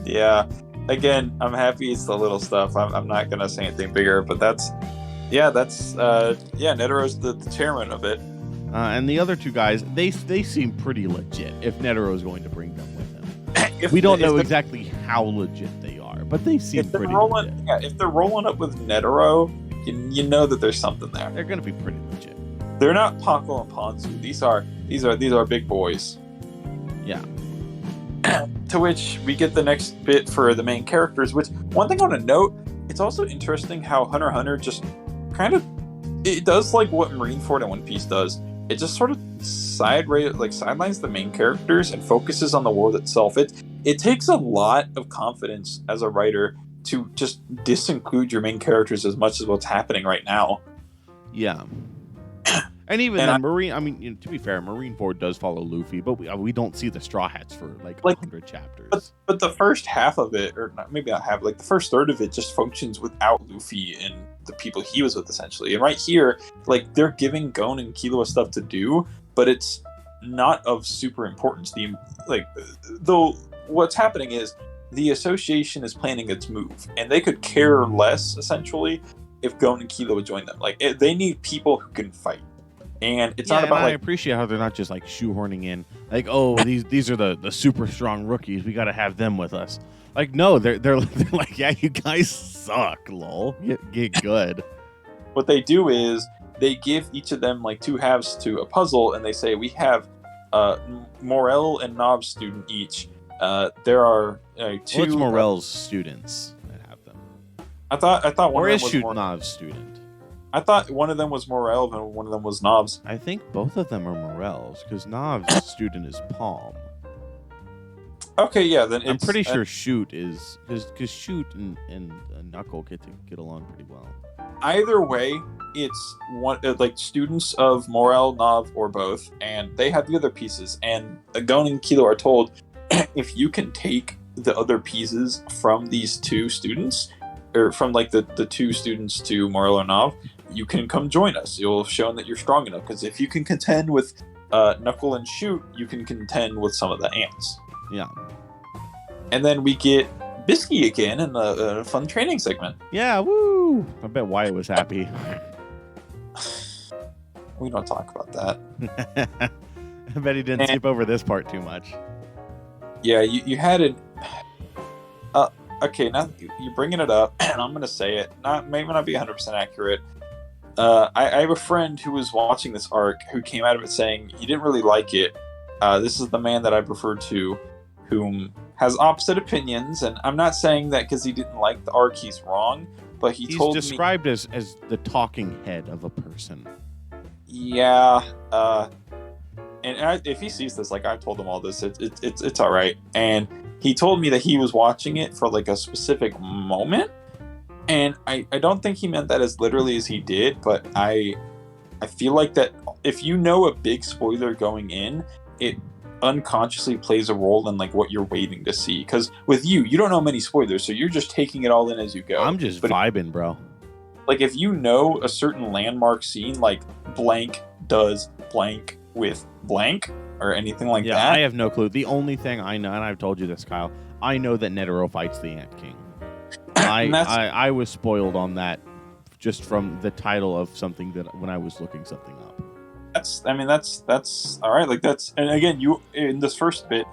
Yeah. Again, I'm happy it's the little stuff. I'm not gonna say anything bigger, but Netero's the chairman of it.
And the other two guys, they seem pretty legit if Netero is going to bring them with him. We don't know exactly how legit they are, but they seem pretty legit.
Yeah, if they're rolling up with Netero, you know that there's something there.
They're going to be pretty legit.
They're not Paco and Ponzu. These are big boys.
Yeah.
To which we get the next bit for the main characters, which one thing I want to note, it's also interesting how Hunter x Hunter just kind of, it does like what Marineford and One Piece does. It just sort of sidelines the main characters and focuses on the world itself. It takes a lot of confidence as a writer to just disinclude your main characters as much as what's happening right now.
Yeah. And even to be fair, Marineford does follow Luffy, but we don't see the Straw Hats for like 100 chapters.
But the first half of it, or maybe not half, like the first third of it just functions without Luffy and the people he was with, essentially. And right here, like, they're giving Gon and Killua stuff to do, but it's not of super importance. Though what's happening is the association is planning its move, and they could care less, essentially, if Gon and Killua join them. Like, they need people who can fight. And it's not about,
I appreciate how they're not just like shoehorning in like, oh, these are the super strong rookies, we got to have them with us. Like, no, they're like, yeah, you guys suck, lol. Get good.
What they do is they give each of them like two halves to a puzzle, and they say, we have Morel and Nob's student each. There are two.
Well, it's Morel's students that have them.
I thought one
or
of
is
them was
Shoot
Morel.
Nob's student.
I thought one of them was Morel and one of them was Nob's.
I think both of them are Morel's because Nob's student is Palm.
Okay, yeah, then
I'm pretty sure Shoot is because Shoot and Knuckle get along pretty well.
Either way, it's one like students of Morel, Nob, or both, and they have the other pieces. And Gon and Kilo are told, if you can take the other pieces from these two students, or from like the two students to Morel or Nob, you can come join us. You'll have shown that you're strong enough. Because if you can contend with Knuckle and Shoot, you can contend with some of the ants.
Yeah.
And then we get Bisky again in a fun training segment.
Yeah, woo! I bet Wyatt was happy.
We don't talk about that.
I bet he didn't skip over this part too much.
Yeah, you had it. Okay, now you're bringing it up, and I'm going to say it. Maybe not be 100% accurate. I have a friend who was watching this arc who came out of it saying he didn't really like it. This is the man that I prefer to, whom has opposite opinions, and I'm not saying that because he didn't like the arc, he's wrong, but he's told
described as the talking head of a person.
Yeah, and if he sees this, like I told him all this, it's all right. And he told me that he was watching it for like a specific moment, and I don't think he meant that as literally as he did, but I feel like that if you know a big spoiler going in, it unconsciously plays a role in like what you're waiting to see. Because with you don't know many spoilers, so you're just taking it all in as you go.
I'm just vibing, bro.
Like if you know a certain landmark scene, like blank does blank with blank or anything like that.
Yeah, I have no clue. The only thing I know, and I've told you this, Kyle, I know that Netero fights the Ant King. I was spoiled on that just from the title of something that when I was looking something up.
That's all right. Like and again, you in this first bit,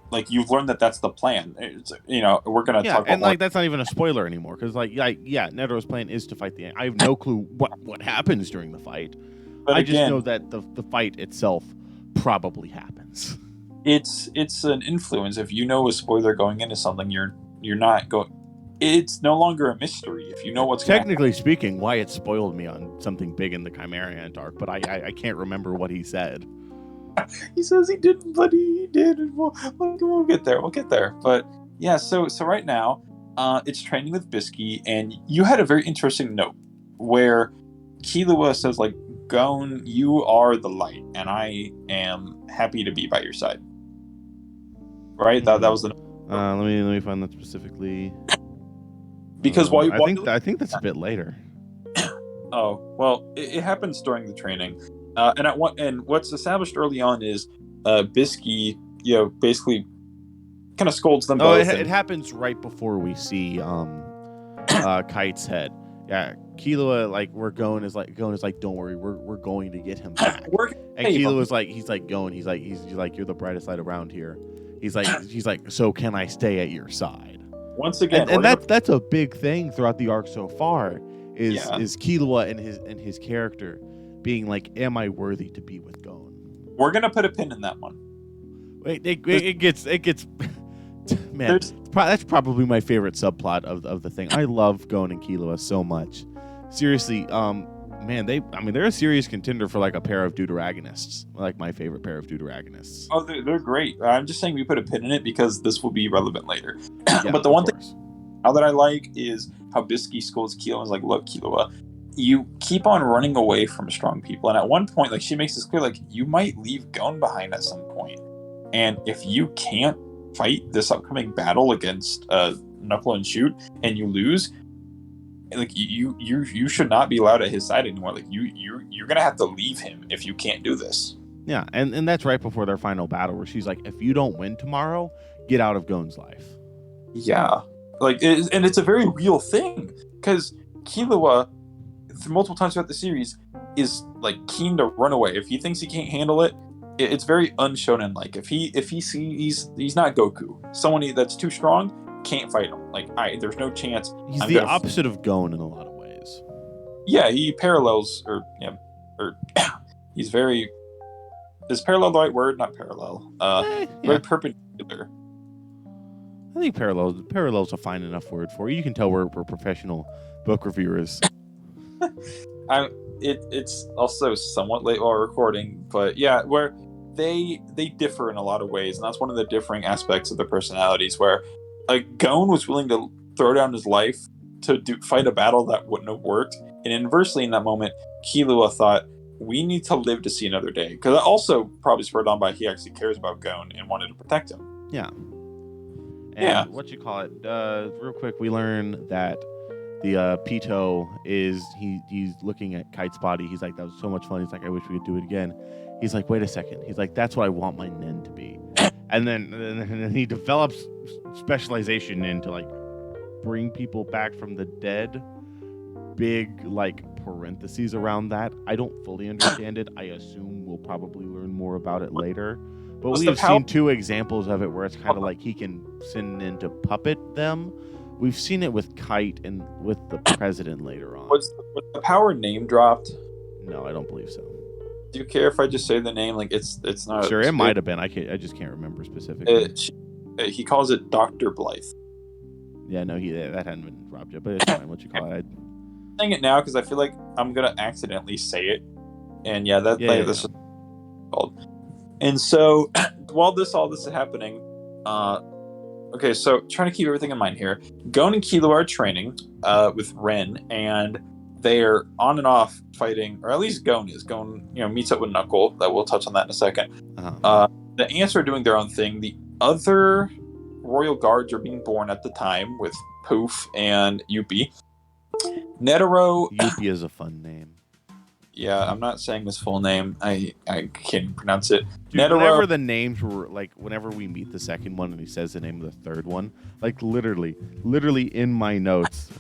like you've learned that that's the plan. It's, we're gonna talk about
and like that's not even a spoiler anymore because Netero's plan is to fight the Ant. I have no clue what happens during the fight.
But
I just
again,
know that the fight itself probably happens.
it's an influence. If you know a spoiler going into something, you're not going. It's no longer a mystery if you know what's going to
Technically speaking, Wyatt spoiled me on something big in the Chimera arc, but I can't remember what he said.
He says he didn't, but he did. And we'll get there. We'll get there. But yeah, so right now, it's training with Bisky, and you had a very interesting note where Killua says, like, Gon, you are the light, and I am happy to be by your side. Right? That was the.
Let me find that specifically.
Because
I think that's a bit later.
Oh well, it happens during the training, and what's established early on is Bisky, basically kind of scolds them both.
It happens right before we see Kite's head. Yeah, Killua, like, Gon is like, don't worry, we're going to get him back. And Killua's like, he's like, he's like, you're the brightest light around here. He's like, so can I stay at your side?
Once again,
and that's a big thing throughout the arc so far is Killua and his character being like, am I worthy to be with Gon?
We're gonna put a pin in that one.
Wait, it gets man. That's probably my favorite subplot of the thing. I love Gon and Killua so much. Seriously, man, they're a serious contender for like a pair of deuteragonists, like my favorite pair of deuteragonists.
Oh, they're great. I'm just saying we put a pin in it because this will be relevant later.
Yeah,
but the one thing that I like is how Bisky scolds Killua and is like, look, Killua, you keep on running away from strong people. And at one point, like, she makes this clear, like, you might leave Gon behind at some point. And if you can't fight this upcoming battle against Knuckle and Shoot and you lose, like, you should not be allowed at his side anymore. Like, you're gonna have to leave him if you can't do this.
Yeah, and that's right before their final battle where she's like, if you don't win tomorrow, get out of Gon's life.
Yeah, like, and it's a very real thing because Killua, multiple times throughout the series, is like keen to run away. If he thinks he can't handle it, it's very unshonen like. If he sees he's not Goku, someone that's too strong can't fight him. Like, there's no chance.
He's the opposite of Gon in a lot of ways.
Yeah, he parallels, or he's very. Is parallel the right word? Not parallel. Very perpendicular.
I think parallel's a fine enough word for it. You can tell we're professional book reviewers.
It's also somewhat late while recording, but yeah, where they differ in a lot of ways, and that's one of the differing aspects of their personalities. Where Gon was willing to throw down his life to fight a battle that wouldn't have worked, and inversely, in that moment, Killua thought, we need to live to see another day, because also probably spurred on by he actually cares about Gon and wanted to protect him.
Yeah. And what you call it? Real quick, we learn that the Pito is he's looking at Kite's body. He's like, that was so much fun. He's like, I wish we could do it again. He's like, wait a second. He's like, that's what I want my Nen to be. And then he develops specialization into like bring people back from the dead. Big like parentheses around that. I don't fully understand it. I assume we'll probably learn more about it later. But we've seen two examples of it where it's kind of like he can send in to puppet them. We've seen it with Kite and with the president later on.
Was the power name dropped?
No, I don't believe so.
Do you care if I just say the name? Like, it's not.
Sure, it might have been. I just can't remember specifically.
He calls it Dr. Blythe.
Yeah, no, that hadn't been dropped yet, but it's fine. What you call it?
I'm saying it now because I feel like I'm gonna accidentally say it, and this is called. And so, while all this is happening, okay, so trying to keep everything in mind here, Gon and Killua are training with Ren, and they're on and off fighting, or at least Gon is. Gon, meets up with Knuckle. That we'll touch on that in a second. The Ants are doing their own thing. The other royal guards are being born at the time with Poof and Yuppie. Netero.
Yuppie is a fun name.
Yeah, I'm not saying his full name. I can't even pronounce it.
Dude, whenever the names were like, whenever we meet the second one and he says the name of the third one, like literally in my notes,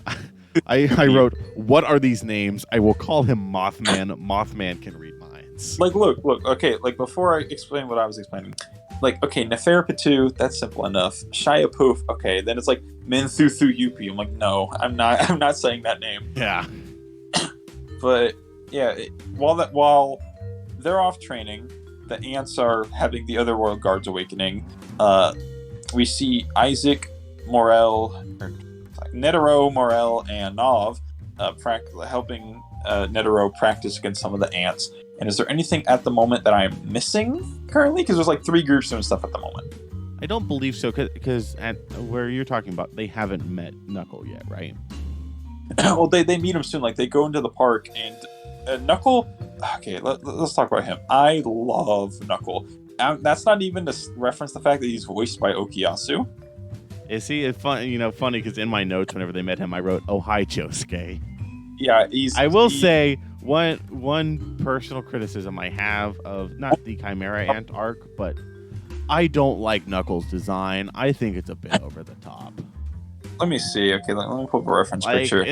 I wrote, "What are these names? I will call him Mothman. Mothman can read minds."
Like, look. Okay, like before I explain what I was explaining, like, okay, Neferpitu, that's simple enough. Shia Poof, okay. Then it's like Menthuthu Yuppie. I'm like, no, I'm not saying that name.
Yeah.
But while they're off training, the ants are having the other royal guards awakening. We see Isaac, Netero, Morel, and Nov helping Netero practice against some of the ants. And is there anything at the moment that I'm missing currently? Because there's like 3 groups doing stuff at the moment.
I don't believe so, because at where you're talking about, they haven't met Knuckle yet, right?
Well, they meet him soon. Like, they go into the park, and Knuckle... Okay, let's talk about him. I love Knuckle. That's not even to reference the fact that he's voiced by Okuyasu.
Is he? It's funny because in my notes, whenever they met him, I wrote, "Oh, hi, Chosuke."
Yeah, I will
say one personal criticism I have of not the Chimera Ant arc, but I don't like Knuckles' design. I think it's a bit over the top.
Let me see. Okay, let me pull up a reference picture.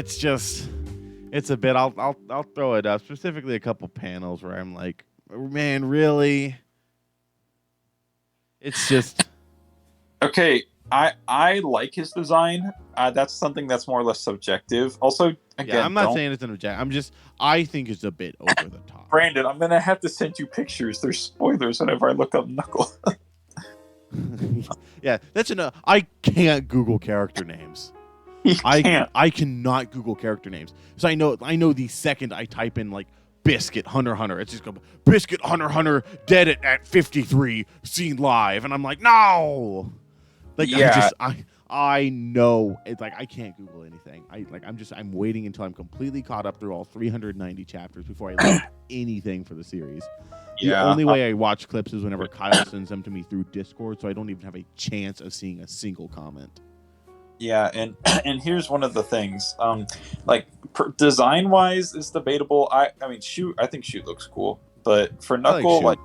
It's a bit. I'll throw it up. Specifically, a couple panels where I'm like, man, really? It's just
okay. I like his design. That's something that's more or less subjective. Also, again,
I'm not saying it's an objective. I think it's a bit over the top.
Brandon, I'm gonna have to send you pictures. There's spoilers whenever I look up Knuckle.
Yeah, that's enough. I can't Google character names. I cannot Google character names. So I know the second I type in like Biscuit Hunter, it's just go Biscuit Hunter dead at 53 seen live, and I'm like, no. Like, yeah. I know it's like I can't Google anything. I'm waiting until I'm completely caught up through all 390 chapters before I look anything for the series. The only way I watch clips is whenever Kyle sends them to me through Discord, so I don't even have a chance of seeing a single comment.
Yeah, and here's one of the things. Design wise, it's debatable. I think Shoot looks cool, but for Knuckle,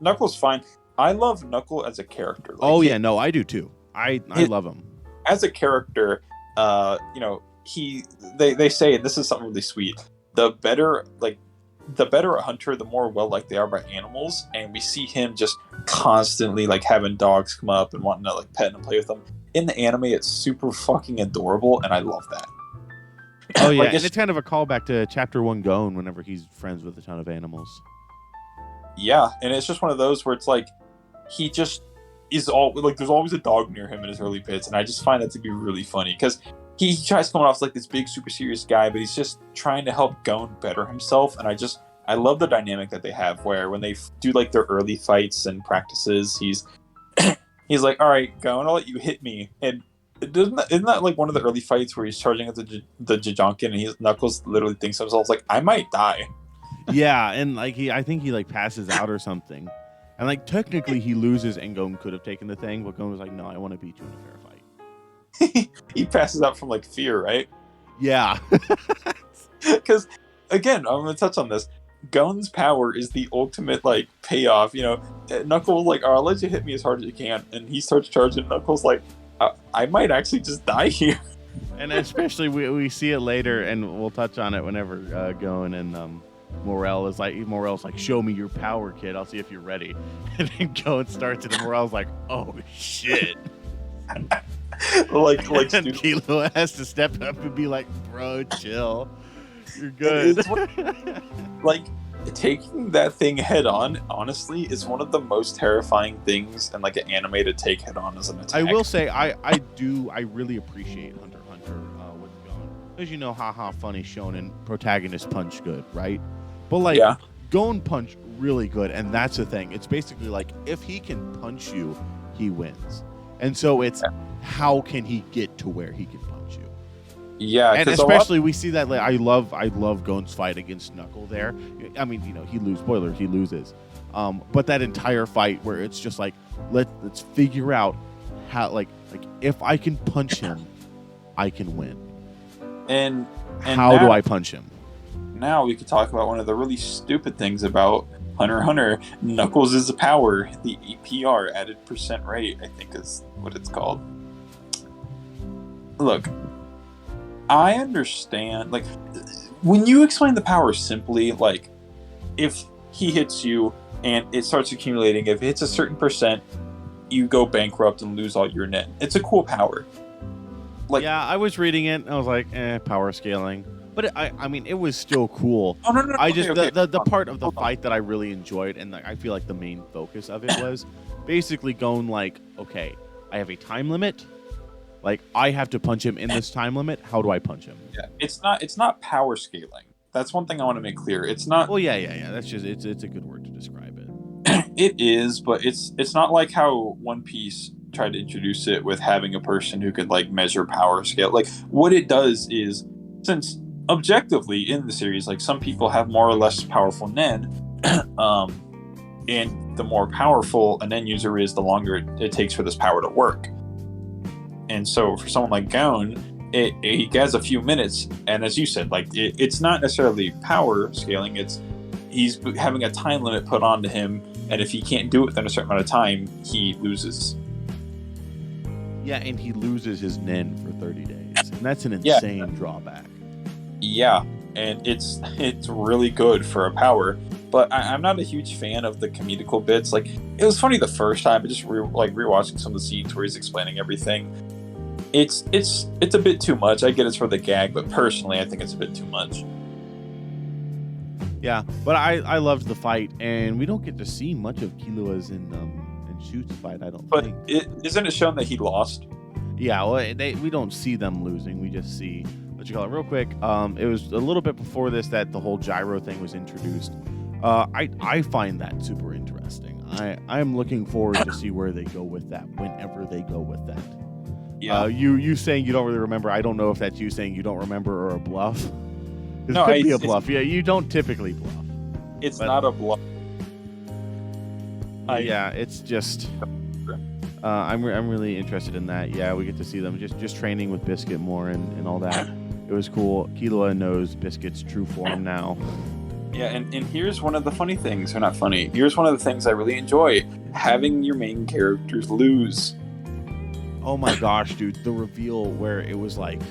Knuckle's fine. I love Knuckle as a character.
I do too. I love him
as a character. They say this is something really sweet. The better a hunter, the more well liked they are by animals, and we see him just constantly like having dogs come up and wanting to like pet and play with them. In the anime, it's super fucking adorable, and I love that.
Oh yeah, and it's kind of a callback to Chapter 1 Gon whenever he's friends with a ton of animals.
Yeah, and it's just one of those where it's like he just is all like there's always a dog near him in his early bits, and I just find that to be really funny because he tries coming off as like this big super serious guy, but he's just trying to help Gon better himself, and I love the dynamic that they have where when they do like their early fights and practices, he's like, all right, Gon, I'll let you hit me, and isn't that like one of the early fights where he's charging at the Jijonkin and Knuckles literally thinks to himself like, I might die.
Yeah, and like I think he like passes out or something. And like technically he loses and Gon could have taken the thing, but Gon was like, no, I want to beat you in a fair fight.
He passes out from like fear, right?
Yeah.
Because again, I'm gonna touch on this. Gon's power is the ultimate like payoff. Knuckles like, oh, I'll let you hit me as hard as you can, and he starts charging. Knuckles like, I might actually just die here.
And especially we see it later, and we'll touch on it whenever Gon and Morel's like, show me your power, kid. I'll see if you're ready. And then Gon starts it, and Morel's like, oh shit. like and Kilo has to step up and be like, bro, chill. You're good.
Like taking that thing head on, honestly, is one of the most terrifying things in like an anime to take head on as an attack.
I will say I really appreciate Hunter x Hunter with Gon. As haha, funny shonen protagonist punch good, right? But like Gon punch really good, and that's the thing. It's basically like if he can punch you, he wins. And so it's how can he get to where he can punch you?
Yeah,
and especially we see that. Like, I love Gon's fight against Knuckle there. I mean, he loses. But that entire fight where it's just like let's figure out how like if I can punch him, I can win. And how do I punch him?
Now we could talk about one of the really stupid things about Hunter x Hunter. Knuckles is a power. The APR, added percent rate, I think is what it's called. Look, I understand, like, when you explain the power simply, like, if he hits you and it starts accumulating, if it hits a certain percent, you go bankrupt and lose all your net. It's a cool power.
Like, yeah, I was reading it, and I was like, power scaling. But I mean, it was still cool.
Oh no,
I just the part of the fight that I really enjoyed, and I feel like the main focus of it was basically going like, okay, I have a time limit. Like I have to punch him in this time limit. How do I punch him?
Yeah, it's not power scaling. That's one thing I want to make clear. It's not.
Well, yeah. That's just it's a good word to describe it.
It is, but it's not like how One Piece tried to introduce it with having a person who could like measure power scale. Like what it does is, since objectively in the series, like some people have more or less powerful Nen, and the more powerful a Nen user is, the longer it takes for this power to work. And so for someone like Gon, he has a few minutes, and as you said, like it's not necessarily power scaling. It's he's having a time limit put onto him, and if he can't do it within a certain amount of time, he loses.
Yeah, and he loses his Nen for 30 days, and that's an insane drawback.
Yeah, and it's really good for a power, but I'm not a huge fan of the comedical bits. Like it was funny the first time, but just rewatching some of the scenes where he's explaining everything, it's a bit too much. I get it's for the gag, but personally, I think it's a bit too much.
Yeah, but I loved the fight, and we don't get to see much of Killua's and Shoot's fight. I don't think.
But isn't it shown that he lost?
Yeah, well, we don't see them losing. We just see. What you call it real quick. It was a little bit before this that the whole gyro thing was introduced. I find that super interesting. I'm looking forward to see where they go with that whenever they go with that.
Yeah.
You saying you don't really remember. I don't know if that's you saying you don't remember or a bluff. It
No,
could be a bluff. Yeah, you don't typically bluff.
It's not a bluff.
Yeah, it's just. I'm really interested in that. Yeah, we get to see them just training with Biscuit more and all that. It was cool. Killua knows Biscuit's true form now.
Yeah, and here's one of the funny things, or not funny, here's one of the things I really enjoy, having your main characters lose.
Oh my gosh, dude, the reveal where it was like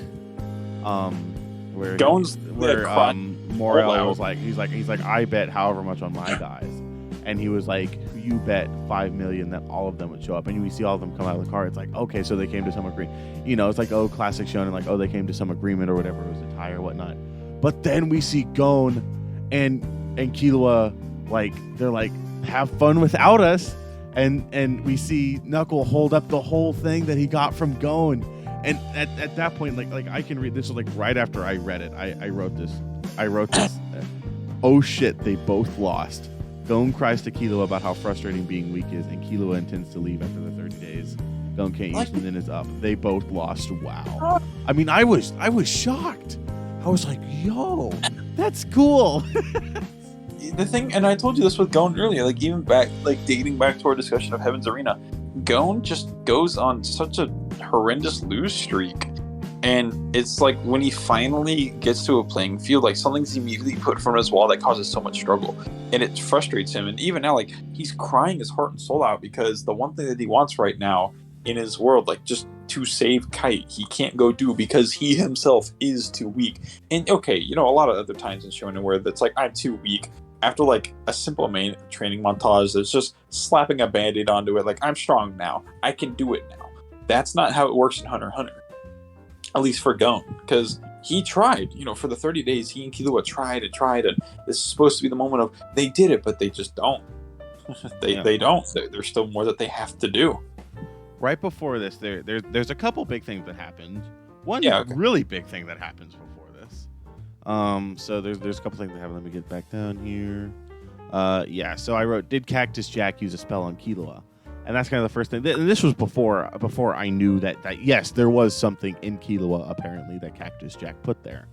where Morel was like he's like I bet however much on my guys. And he was like, you bet 5 million that all of them would show up. And we see all of them come out of the car. It's like, okay, so they came to some agreement. You know, it's like, oh, classic shonen, like, oh, they came to some agreement or whatever. It was a tie or whatnot. But then we see Gon and Killua, like, they're like, have fun without us. And we see Knuckle hold up the whole thing that he got from Gon. And at that point, like I can read, this was like right after I read it. I wrote this. Oh shit, they both lost. Gon cries to Killua about how frustrating being weak is, and Killua intends to leave after the 30 days. Gon can't use him, then is up. They both lost. Wow. I mean, I was shocked. I was like, yo, that's cool.
The thing, and I told you this with Gon earlier, like even back, like dating back to our discussion of Heaven's Arena, Gon just goes on such a horrendous lose streak. And it's like when he finally gets to a playing field, like something's immediately put from his wall that causes so much struggle. And it frustrates him. And even now, like he's crying his heart and soul out because the one thing that he wants right now in his world, like just to save Kite, he can't go do because he himself is too weak. And okay, you know, a lot of other times in Shonen where it's like, I'm too weak. After like a simple main training montage that's just slapping a band-aid onto it, like I'm strong now. I can do it now. That's not how it works in Hunter x Hunter. At least for Gon, because he tried, you know, for the 30 days, he and Killua tried, and this is supposed to be the moment of they did it, but they just don't. They don't. There's still more that they have to do.
Right before this, there's a couple big things that happened. One really big thing that happens before this. So there's a couple things that happen. Let me get back down here. So I wrote, did Cactus Jack use a spell on Killua? And that's kind of the first thing. And this was before I knew that yes, there was something in Killua apparently that Cactus Jack put there.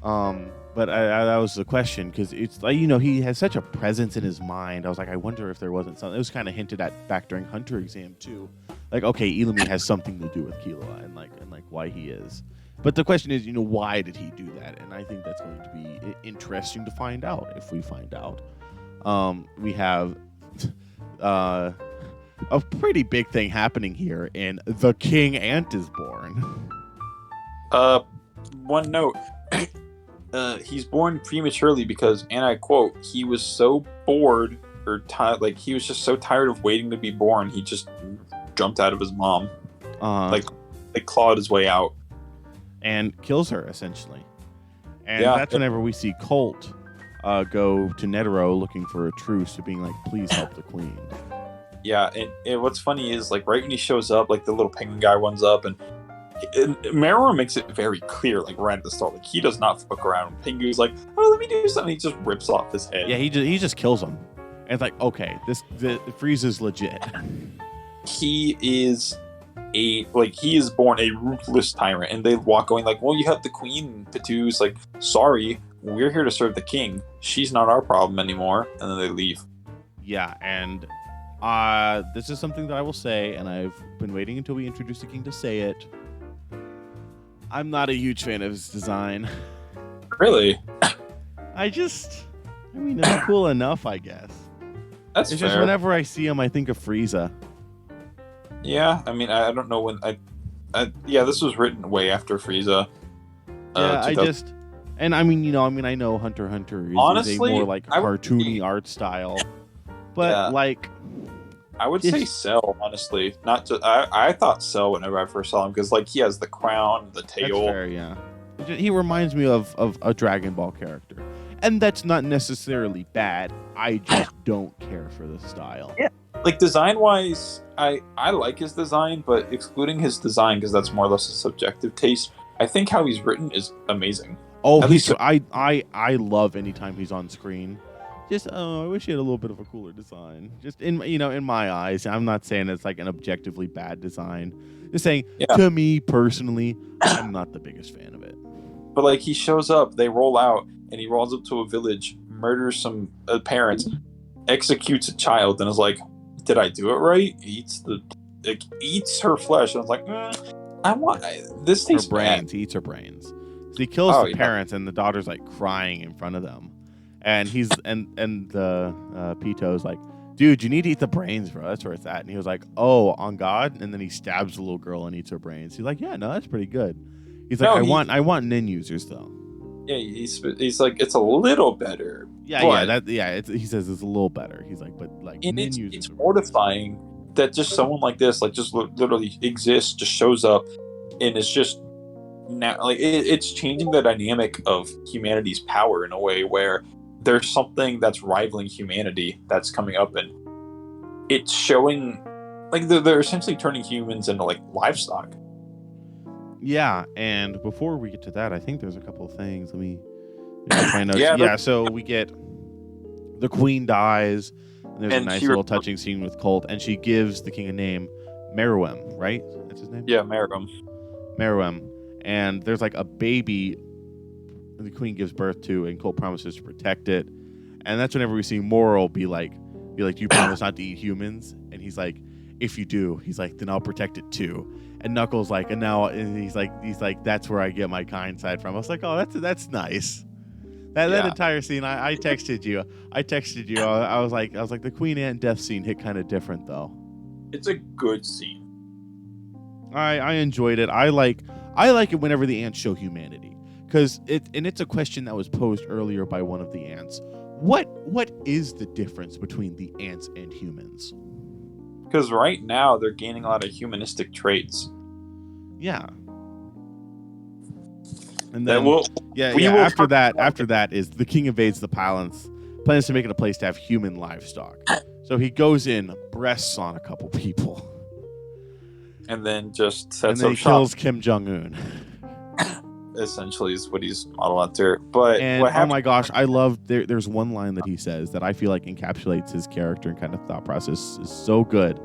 But that was the question because it's like, you know, he has such a presence in his mind. I was like, I wonder if there wasn't something. It was kind of hinted at back during Hunter exam too. Like, okay, Ilumi has something to do with Killua and like why he is. But the question is, you know, why did he do that? And I think that's going to be interesting to find out if we find out. We have a pretty big thing happening here in The King Ant is Born.
One note. He's born prematurely because, and I quote, he was so bored or tired, like he was just so tired of waiting to be born, he just jumped out of his mom. Like clawed his way out.
And kills her, essentially. And that's whenever we see Colt go to Netero looking for a truce, to being like, please help the queen.
Yeah, and what's funny is, like, right when he shows up, like, the little penguin guy runs up, and Marrow makes it very clear, like, right at the start, like, he does not fuck around. Penguin's like, oh, let me do something. He just rips off his head.
Yeah, he just kills him. And it's like, okay, the Frieza's legit.
He is he is born a ruthless tyrant, and they walk going like, well, you have the queen. Pitu's like, sorry, we're here to serve the king. She's not our problem anymore. And then they leave.
Yeah, and this is something that I will say, and I've been waiting until we introduce the king to say it. I'm not a huge fan of his design.
Really?
I mean, it's cool enough, I guess.
It's
fair.
Just
whenever I see him, I think of Frieza.
Yeah, I mean, I don't know when this was written way after Frieza.
And I mean, I know Hunter x Hunter is
honestly,
a more like cartoony art style, but like,
I would say Cell, honestly. Not just I thought Cell whenever I first saw him, because like he has the crown, the tail.
That's fair, yeah. He reminds me of a Dragon Ball character, and that's not necessarily bad. I just don't care for the style.
Yeah. Like, design-wise, I like his design, but excluding his design, because that's more or less a subjective taste, I think how he's written is amazing.
Oh, I love anytime he's on screen. Just, I wish he had a little bit of a cooler design. Just in my eyes, I'm not saying it's like an objectively bad design. Just saying, to me personally, I'm not the biggest fan of it.
But like, he shows up, they roll out, and he rolls up to a village, murders some parents, executes a child, and is like, did I do it right? Eats her flesh. And I was like, this tastes bad.
He eats her brains. So he kills the parents, and the daughter's like crying in front of them. And he's and the Pito's like, dude, you need to eat the brains, bro. That's where it's at. And he was like, oh, on God. And then he stabs the little girl and eats her brains. He's like, yeah, no, that's pretty good. He's like, I want nin users though.
Yeah, he's like, it's a little better.
He says it's a little better. He's like, but like, nin users.
It's mortifying that just someone like this, like, just literally exists, just shows up, and it's just now, like, it's changing the dynamic of humanity's power in a way where there's something that's rivaling humanity that's coming up, and it's showing, like, they're essentially turning humans into like livestock.
Yeah, and before we get to that, I think there's a couple of things. Let me my notes. So we get the queen dies, and there's a nice little touching scene with Colt, and she gives the king a name, Meruem, right? That's his name?
Yeah, Meruem.
Meruem. And there's like a baby the queen gives birth to, and Colt promises to protect it. And that's whenever we see Moral be like, do you promise not to eat humans? And he's like, if you do, he's like, then I'll protect it too. And Knuckles like, and he's like, that's where I get my kind side from. I was like, oh, that's nice. That entire scene, I texted you. I was like, the Queen Ant death scene hit kind of different though.
It's a good scene.
I enjoyed it. I like it whenever the ants show humanity, because it's a question that was posed earlier by one of the ants. What is the difference between the ants and humans?
Because right now they're gaining a lot of humanistic traits.
Yeah. And then after that is the king invades the palace, plans to make it a place to have human livestock. So he goes in, breasts on a couple people,
and then just sets
and then
up
he
shop.
kills Kim Jong-un.
Essentially is what he's modeled after. But
oh my gosh, I love there's one line that he says that I feel like encapsulates his character and kind of thought process is so good.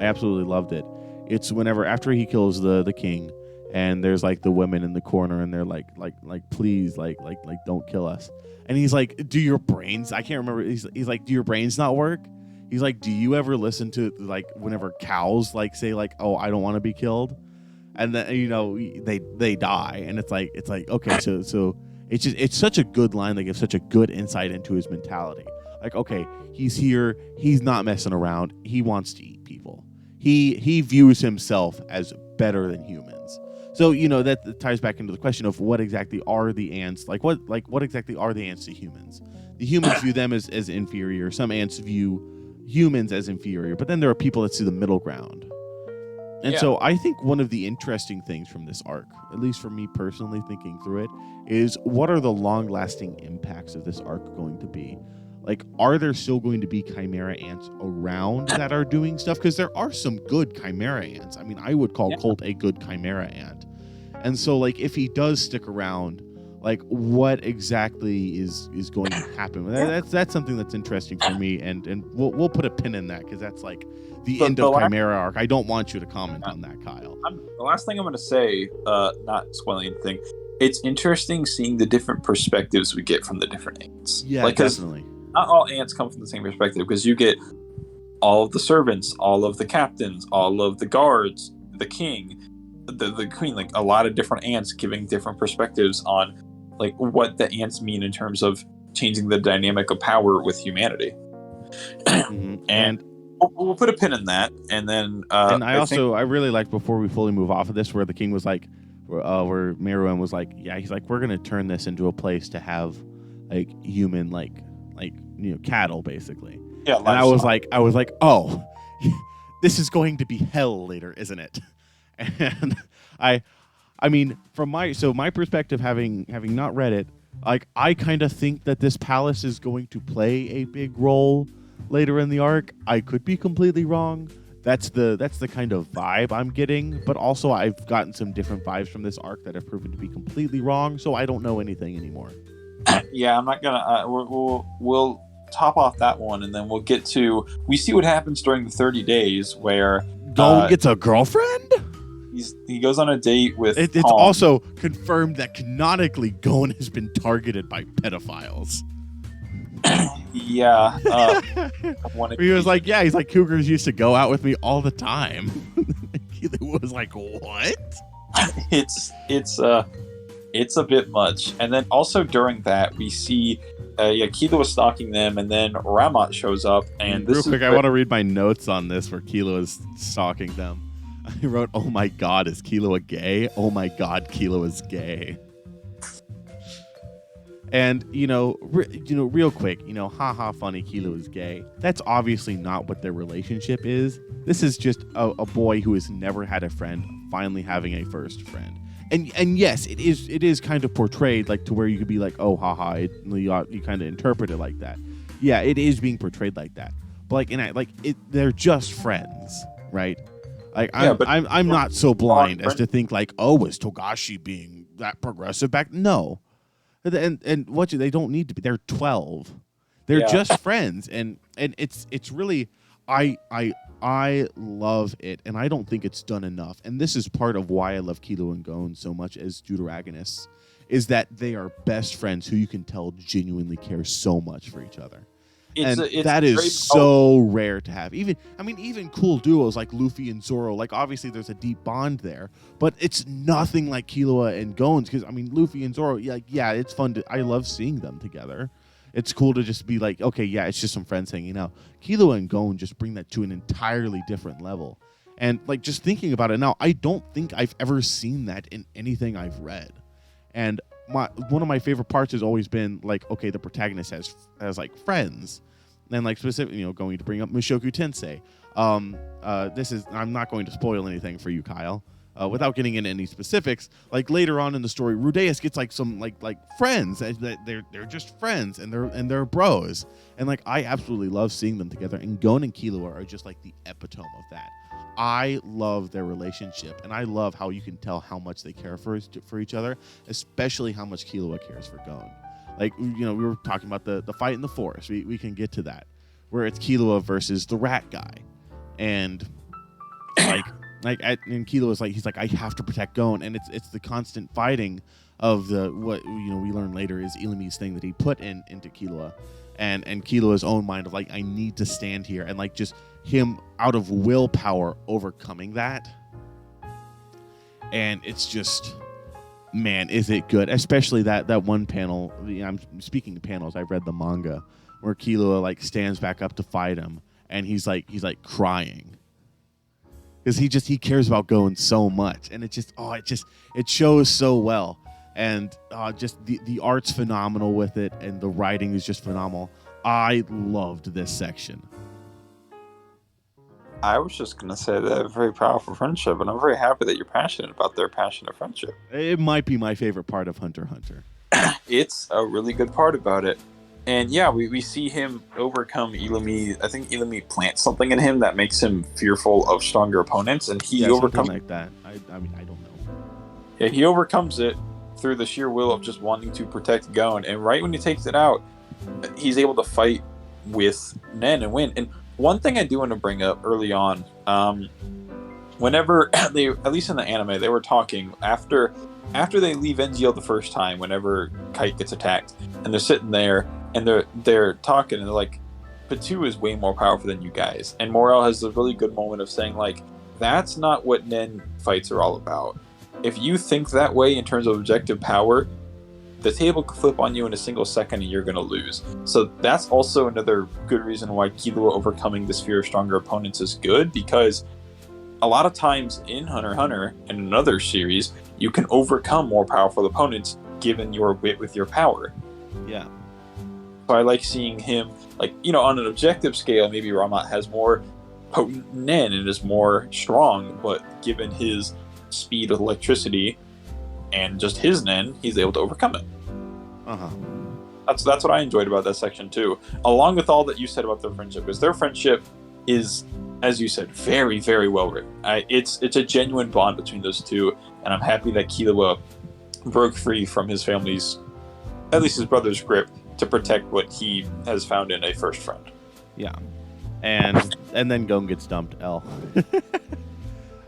I absolutely loved it. It's whenever after he kills the king, and there's like the women in the corner, and they're like please like don't kill us. And he's like, do your brains? I can't remember. He's like, do your brains not work? He's like, do you ever listen to like whenever cows like say like, oh, I don't want to be killed, and then they die, and it's like okay, so it's such a good line that gives such a good insight into his mentality. Like, okay, he's here, he's not messing around, he wants to eat people. He views himself as better than humans. So, that ties back into the question of what exactly are the ants, what exactly are the ants to humans? The humans view them as inferior. Some ants view humans as inferior, but then there are people that see the middle ground. And so I think one of the interesting things from this arc, at least for me personally thinking through it, is what are the long-lasting impacts of this arc going to be? Like, are there still going to be Chimera ants around that are doing stuff? Because there are some good Chimera ants. I mean, I would call Colt a good Chimera ant. And so, like, if he does stick around, like, what exactly is going to happen? That's something that's interesting for me, and we'll put a pin in that because that's like the end of Chimera arc. I don't want you to comment on that, Kyle.
The last thing I'm going to say, not spoiling anything, it's interesting seeing the different perspectives we get from the different ants.
Yeah,
like,
definitely.
Not all ants come from the same perspective, because you get all of the servants, all of the captains, all of the guards, the king, the queen, like a lot of different ants giving different perspectives on like what the ants mean in terms of changing the dynamic of power with humanity. And we'll put a pin in that, and then
and I really liked, before we fully move off of this, where the king was like, where Meruem was like, yeah, he's like, we're gonna turn this into a place to have like human like cattle, basically.
Yeah,
and I was like, oh, this is going to be hell later, isn't it? And I mean, from my perspective, having not read it, like, I kind of think that this palace is going to play a big role later in the arc. I could be completely wrong. That's the kind of vibe I'm getting, but also I've gotten some different vibes from this arc that have proven to be completely wrong, so I don't know anything anymore.
Yeah, I'm not gonna. We'll top off that one, and then we'll get to. We see what happens during the 30 days, where
Gon gets a girlfriend.
He goes on a date with.
It's also confirmed that canonically Gon has been targeted by pedophiles.
Yeah.
He was like, yeah, he's like, cougars used to go out with me all the time. He was like, what?
It's a bit much. And then also during that, we see Kilo is stalking them, and then Ramat shows up. And
real quick, I want to read my notes on this where Kilo is stalking them. I wrote, oh my god, is Kilo a gay? Oh my god, Kilo is gay. And, real quick, haha, funny, Kilo is gay. That's obviously not what their relationship is. This is just a boy who has never had a friend finally having a first friend. And yes, it is kind of portrayed like to where you could be like, oh, haha, you kind of interpret it like that. Yeah, it is being portrayed like that. But they're just friends, right? Like, I'm not so blind as to think like, oh, was Togashi being that progressive back? No. And they don't need to be. They're 12. They're just friends, and it's really I love it, and I don't think it's done enough. And this is part of why I love Kilo and Gon so much as deuteragonists, is that they are best friends who you can tell genuinely care so much for each other. That is so rare to have. Even cool duos like Luffy and Zoro, like obviously there's a deep bond there, but it's nothing like Killua and Gon's, because Luffy and Zoro, yeah, it's fun I love seeing them together. It's cool to just be like, okay, yeah, it's just some friends hanging out. Killua and Gon just bring that to an entirely different level. And like, just thinking about it now, I don't think I've ever seen that in anything I've read. And one of my favorite parts has always been like, okay, the protagonist has like friends, and like specifically, going to bring up Mushoku Tensei. I'm not going to spoil anything for you, Kyle, without getting into any specifics. Like later on in the story, Rudeus gets like some like friends that they're just friends, and they're bros, and like I absolutely love seeing them together. And Gon and Killua are just like the epitome of that. I love their relationship, and I love how you can tell how much they care for each other, especially how much Killua cares for Gon. Like, we were talking about the fight in the forest. We can get to that, where it's Killua versus the rat guy, and and Killua's like, he's like, I have to protect Gon, and it's the constant fighting of what we learn later is Illumi's thing that he put into Killua, and Killua's own mind of like, I need to stand here, and like just him out of willpower overcoming that. And it's just, man, is it good? Especially that one panel. I'm speaking of panels, I've read the manga where Killua like stands back up to fight him, and he's like crying because he cares about Gon so much, and it shows so well. And just the art's phenomenal with it, and the writing is just phenomenal. I loved this section.
I was just gonna say that a very powerful friendship, and I'm very happy that you're passionate about their passionate friendship.
It might be my favorite part of Hunter x Hunter.
It's a really good part about it. And yeah, we see him overcome Ilumi. I think Ilumi plants something in him that makes him fearful of stronger opponents, and he overcomes
like that. I mean, I don't know.
Yeah, he overcomes it through the sheer will of just wanting to protect Gon. And right when he takes it out, he's able to fight with Nen and win. And one thing I do want to bring up early on, whenever they, at least in the anime, they were talking after they leave NGL the first time, whenever Kite gets attacked, and they're sitting there and they're talking, and they're like, Patu is way more powerful than you guys. And Morel has a really good moment of saying, like, that's not what Nen fights are all about. If you think that way in terms of objective power, the table could flip on you in a single second and you're going to lose. So that's also another good reason why Killua overcoming this fear of stronger opponents is good, because a lot of times in Hunter x Hunter and in another series, you can overcome more powerful opponents given your wit with your power.
Yeah.
So I like seeing him, like, you know, on an objective scale, maybe Ramat has more potent Nen and is more strong, but given his speed with electricity and just his Nen, he's able to overcome it.
Uh-huh.
That's what I enjoyed about that section too, along with all that you said about their friendship, because their friendship is, as you said, very, very well written. It's a genuine bond between those two, and I'm happy that Killua broke free from his family's, at least his brother's grip, to protect what he has found in a first friend.
Yeah. And then Gon gets dumped. L.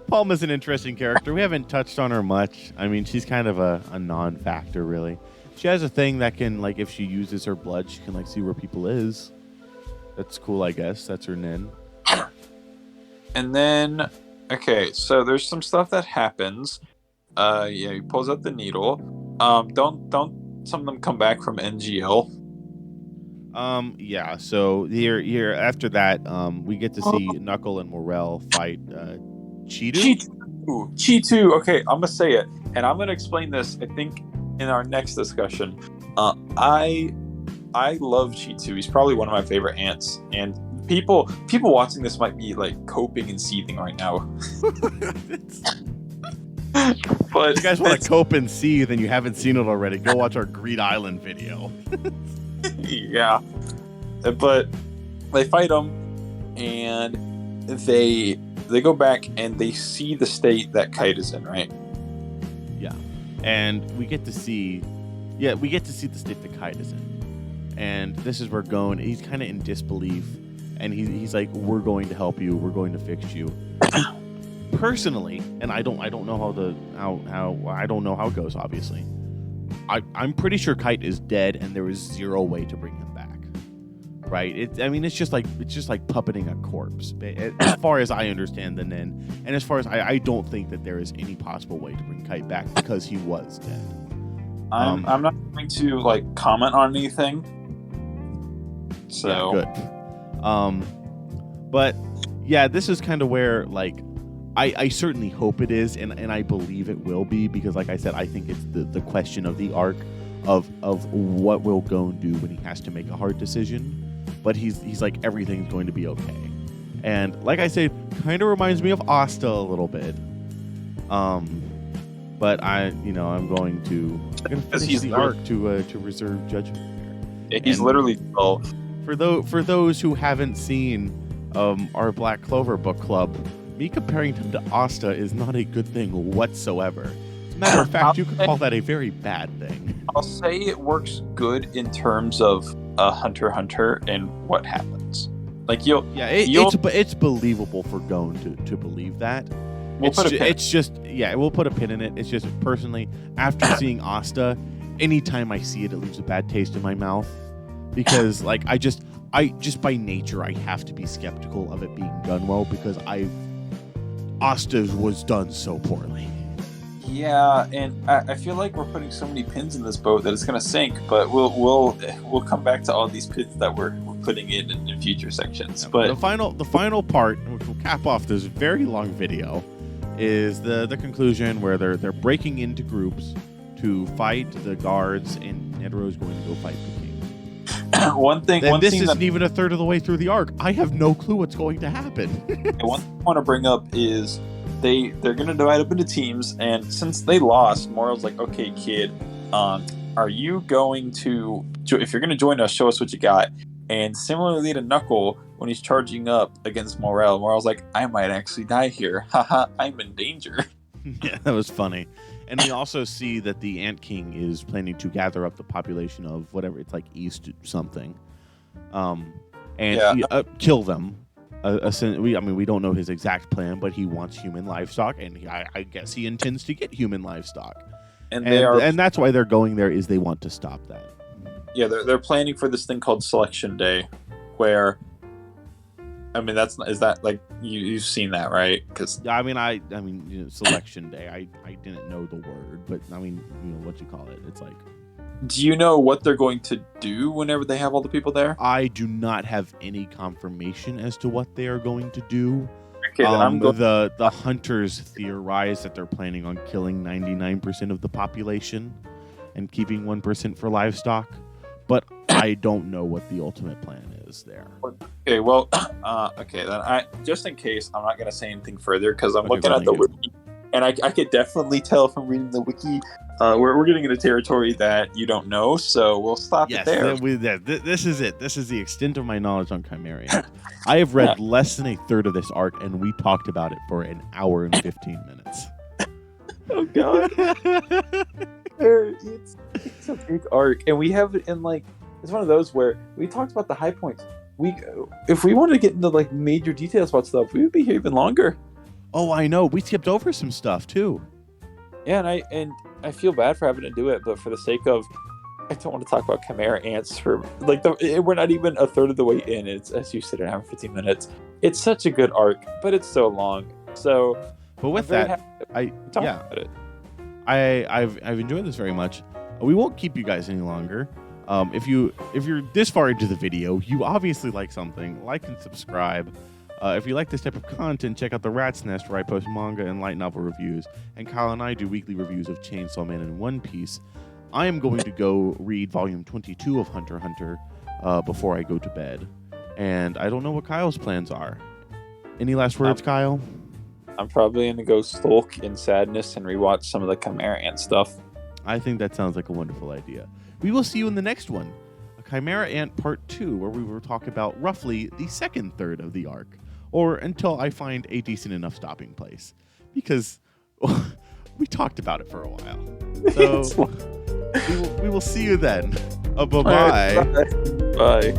Palma's an interesting character. We haven't touched on her much. I mean, she's kind of a non-factor, really. She has a thing that can, like, if she uses her blood, she can, like, see where people is. That's cool, I guess. That's her Nen.
And then, okay, so there's some stuff that happens. Yeah, he pulls out the needle. Don't some of them come back from NGL?
Yeah, so here after that, we get to see Knuckle and Morel fight Chidu.
Chitu. Okay, I'm gonna say it, and I'm gonna explain this, I think, in our next discussion. I love Chitu. He's probably one of my favorite ants, and people watching this might be like coping and seething right now. But
if you guys want to cope and seethe and you haven't seen it already, go watch our Greed Island video.
Yeah, but they fight him, and they go back and they see the state that Kite is in, right?
Yeah, and we get to see the state that Kite is in, and this is where Gon, he's kind of in disbelief, and he's like, "We're going to help you. We're going to fix you." Personally, and I don't know how I don't know how it goes. Obviously, I'm pretty sure Kite is dead, and there is zero way to bring him back. Right? It's just like puppeting a corpse. As far as I understand the Nen, and as far as I don't think that there is any possible way to bring Kite back because he was dead.
I'm not going to like comment on anything. So
yeah, good. But yeah, this is kind of where, like, I certainly hope it is, and I believe it will be, because, like I said, I think it's the question of the arc of what will Gon do when he has to make a hard decision. But he's like, everything's going to be okay. And like I said, kind of reminds me of Asta a little bit. But I'm going to finish the arc to reserve judgment there.
Yeah, he's literally 12.
For those who haven't seen our Black Clover book club, me comparing him to Asta is not a good thing whatsoever. As a matter of fact, you could call that a very bad thing.
I'll say it works good in terms of Hunter x Hunter and what happens. Like
it's believable for Gon to believe that. We'll put a pin in it. It's just, personally, after seeing Asta, anytime I see it, it leaves a bad taste in my mouth, because like I just by nature I have to be skeptical of it being done well, because Asta was done so poorly.
Yeah, and I feel like we're putting so many pins in this boat that it's gonna sink. But we'll come back to all these pins that we're putting in future sections. But
the final part, which will cap off this very long video, is the conclusion where they're breaking into groups to fight the guards, and Netero's going to go fight the king.
one thing.
Then
one
this
scene
isn't
that,
even a third of the way through the arc. I have no clue what's going to happen.
one thing I want to bring up is they're going to divide up into teams, and since they lost, Moral's like, okay, kid, are you going to, if you're going to join us, show us what you got. And similarly to Knuckle, when he's charging up against Moral's like, I might actually die here. Haha, I'm in danger.
Yeah, that was funny. And we also see that the Ant King is planning to gather up the population of whatever, it's like East something, and kill them. We don't know his exact plan, but he wants human livestock, and I guess he intends to get human livestock. And that's why they're going there, is they want to stop that.
Yeah, they're planning for this thing called Selection Day, where, I mean, is that like you've seen that, right? Because
Selection Day. I didn't know the word, but what you call it? It's like.
Do you know what they're going to do whenever they have all the people there?
I do not have any confirmation as to what they are going to do.
Okay, then
the hunters theorize that they're planning on killing 99% of the population and keeping 1% for livestock, but I don't know what the ultimate plan is there.
Okay, well, then just in case, I'm not going to say anything further because I'm looking at the wiki, and I could definitely tell from reading the wiki. We're getting into territory that you don't know, so we'll stop it there.
This is it. This is the extent of my knowledge on Chimera. I have read less than a third of this arc, and we talked about it for an hour and 15 minutes.
Oh, God. It's a big arc, and we have it in, like, it's one of those where we talked about the high points. If we wanted to get into, like, major details about stuff, we would be here even longer.
Oh, I know. We skipped over some stuff, too.
Yeah, and I feel bad for having to do it, but for the sake of, I don't want to talk about Chimera ants for we're not even a third of the way in. It's, as you said, an hour and 15 minutes. It's such a good arc, but it's so long. So,
but with that, about it. I've enjoyed this very much. We won't keep you guys any longer. If you're this far into the video, you obviously like something. Like and subscribe. If you like this type of content, check out the Rat's Nest, where I post manga and light novel reviews, and Kyle and I do weekly reviews of Chainsaw Man and One Piece. I am going to go read volume 22 of Hunter x Hunter before I go to bed, and I don't know what Kyle's plans are. Any last words, Kyle?
I'm probably going to go sulk in sadness and rewatch some of the Chimera ant stuff.
I think that sounds like a wonderful idea. We will see you in the next one, a Chimera Ant Part 2, where we will talk about roughly the second third of the arc. Or until I find a decent enough stopping place. Because we talked about it for a while. So we will see you then. Bye-bye.
Right, bye.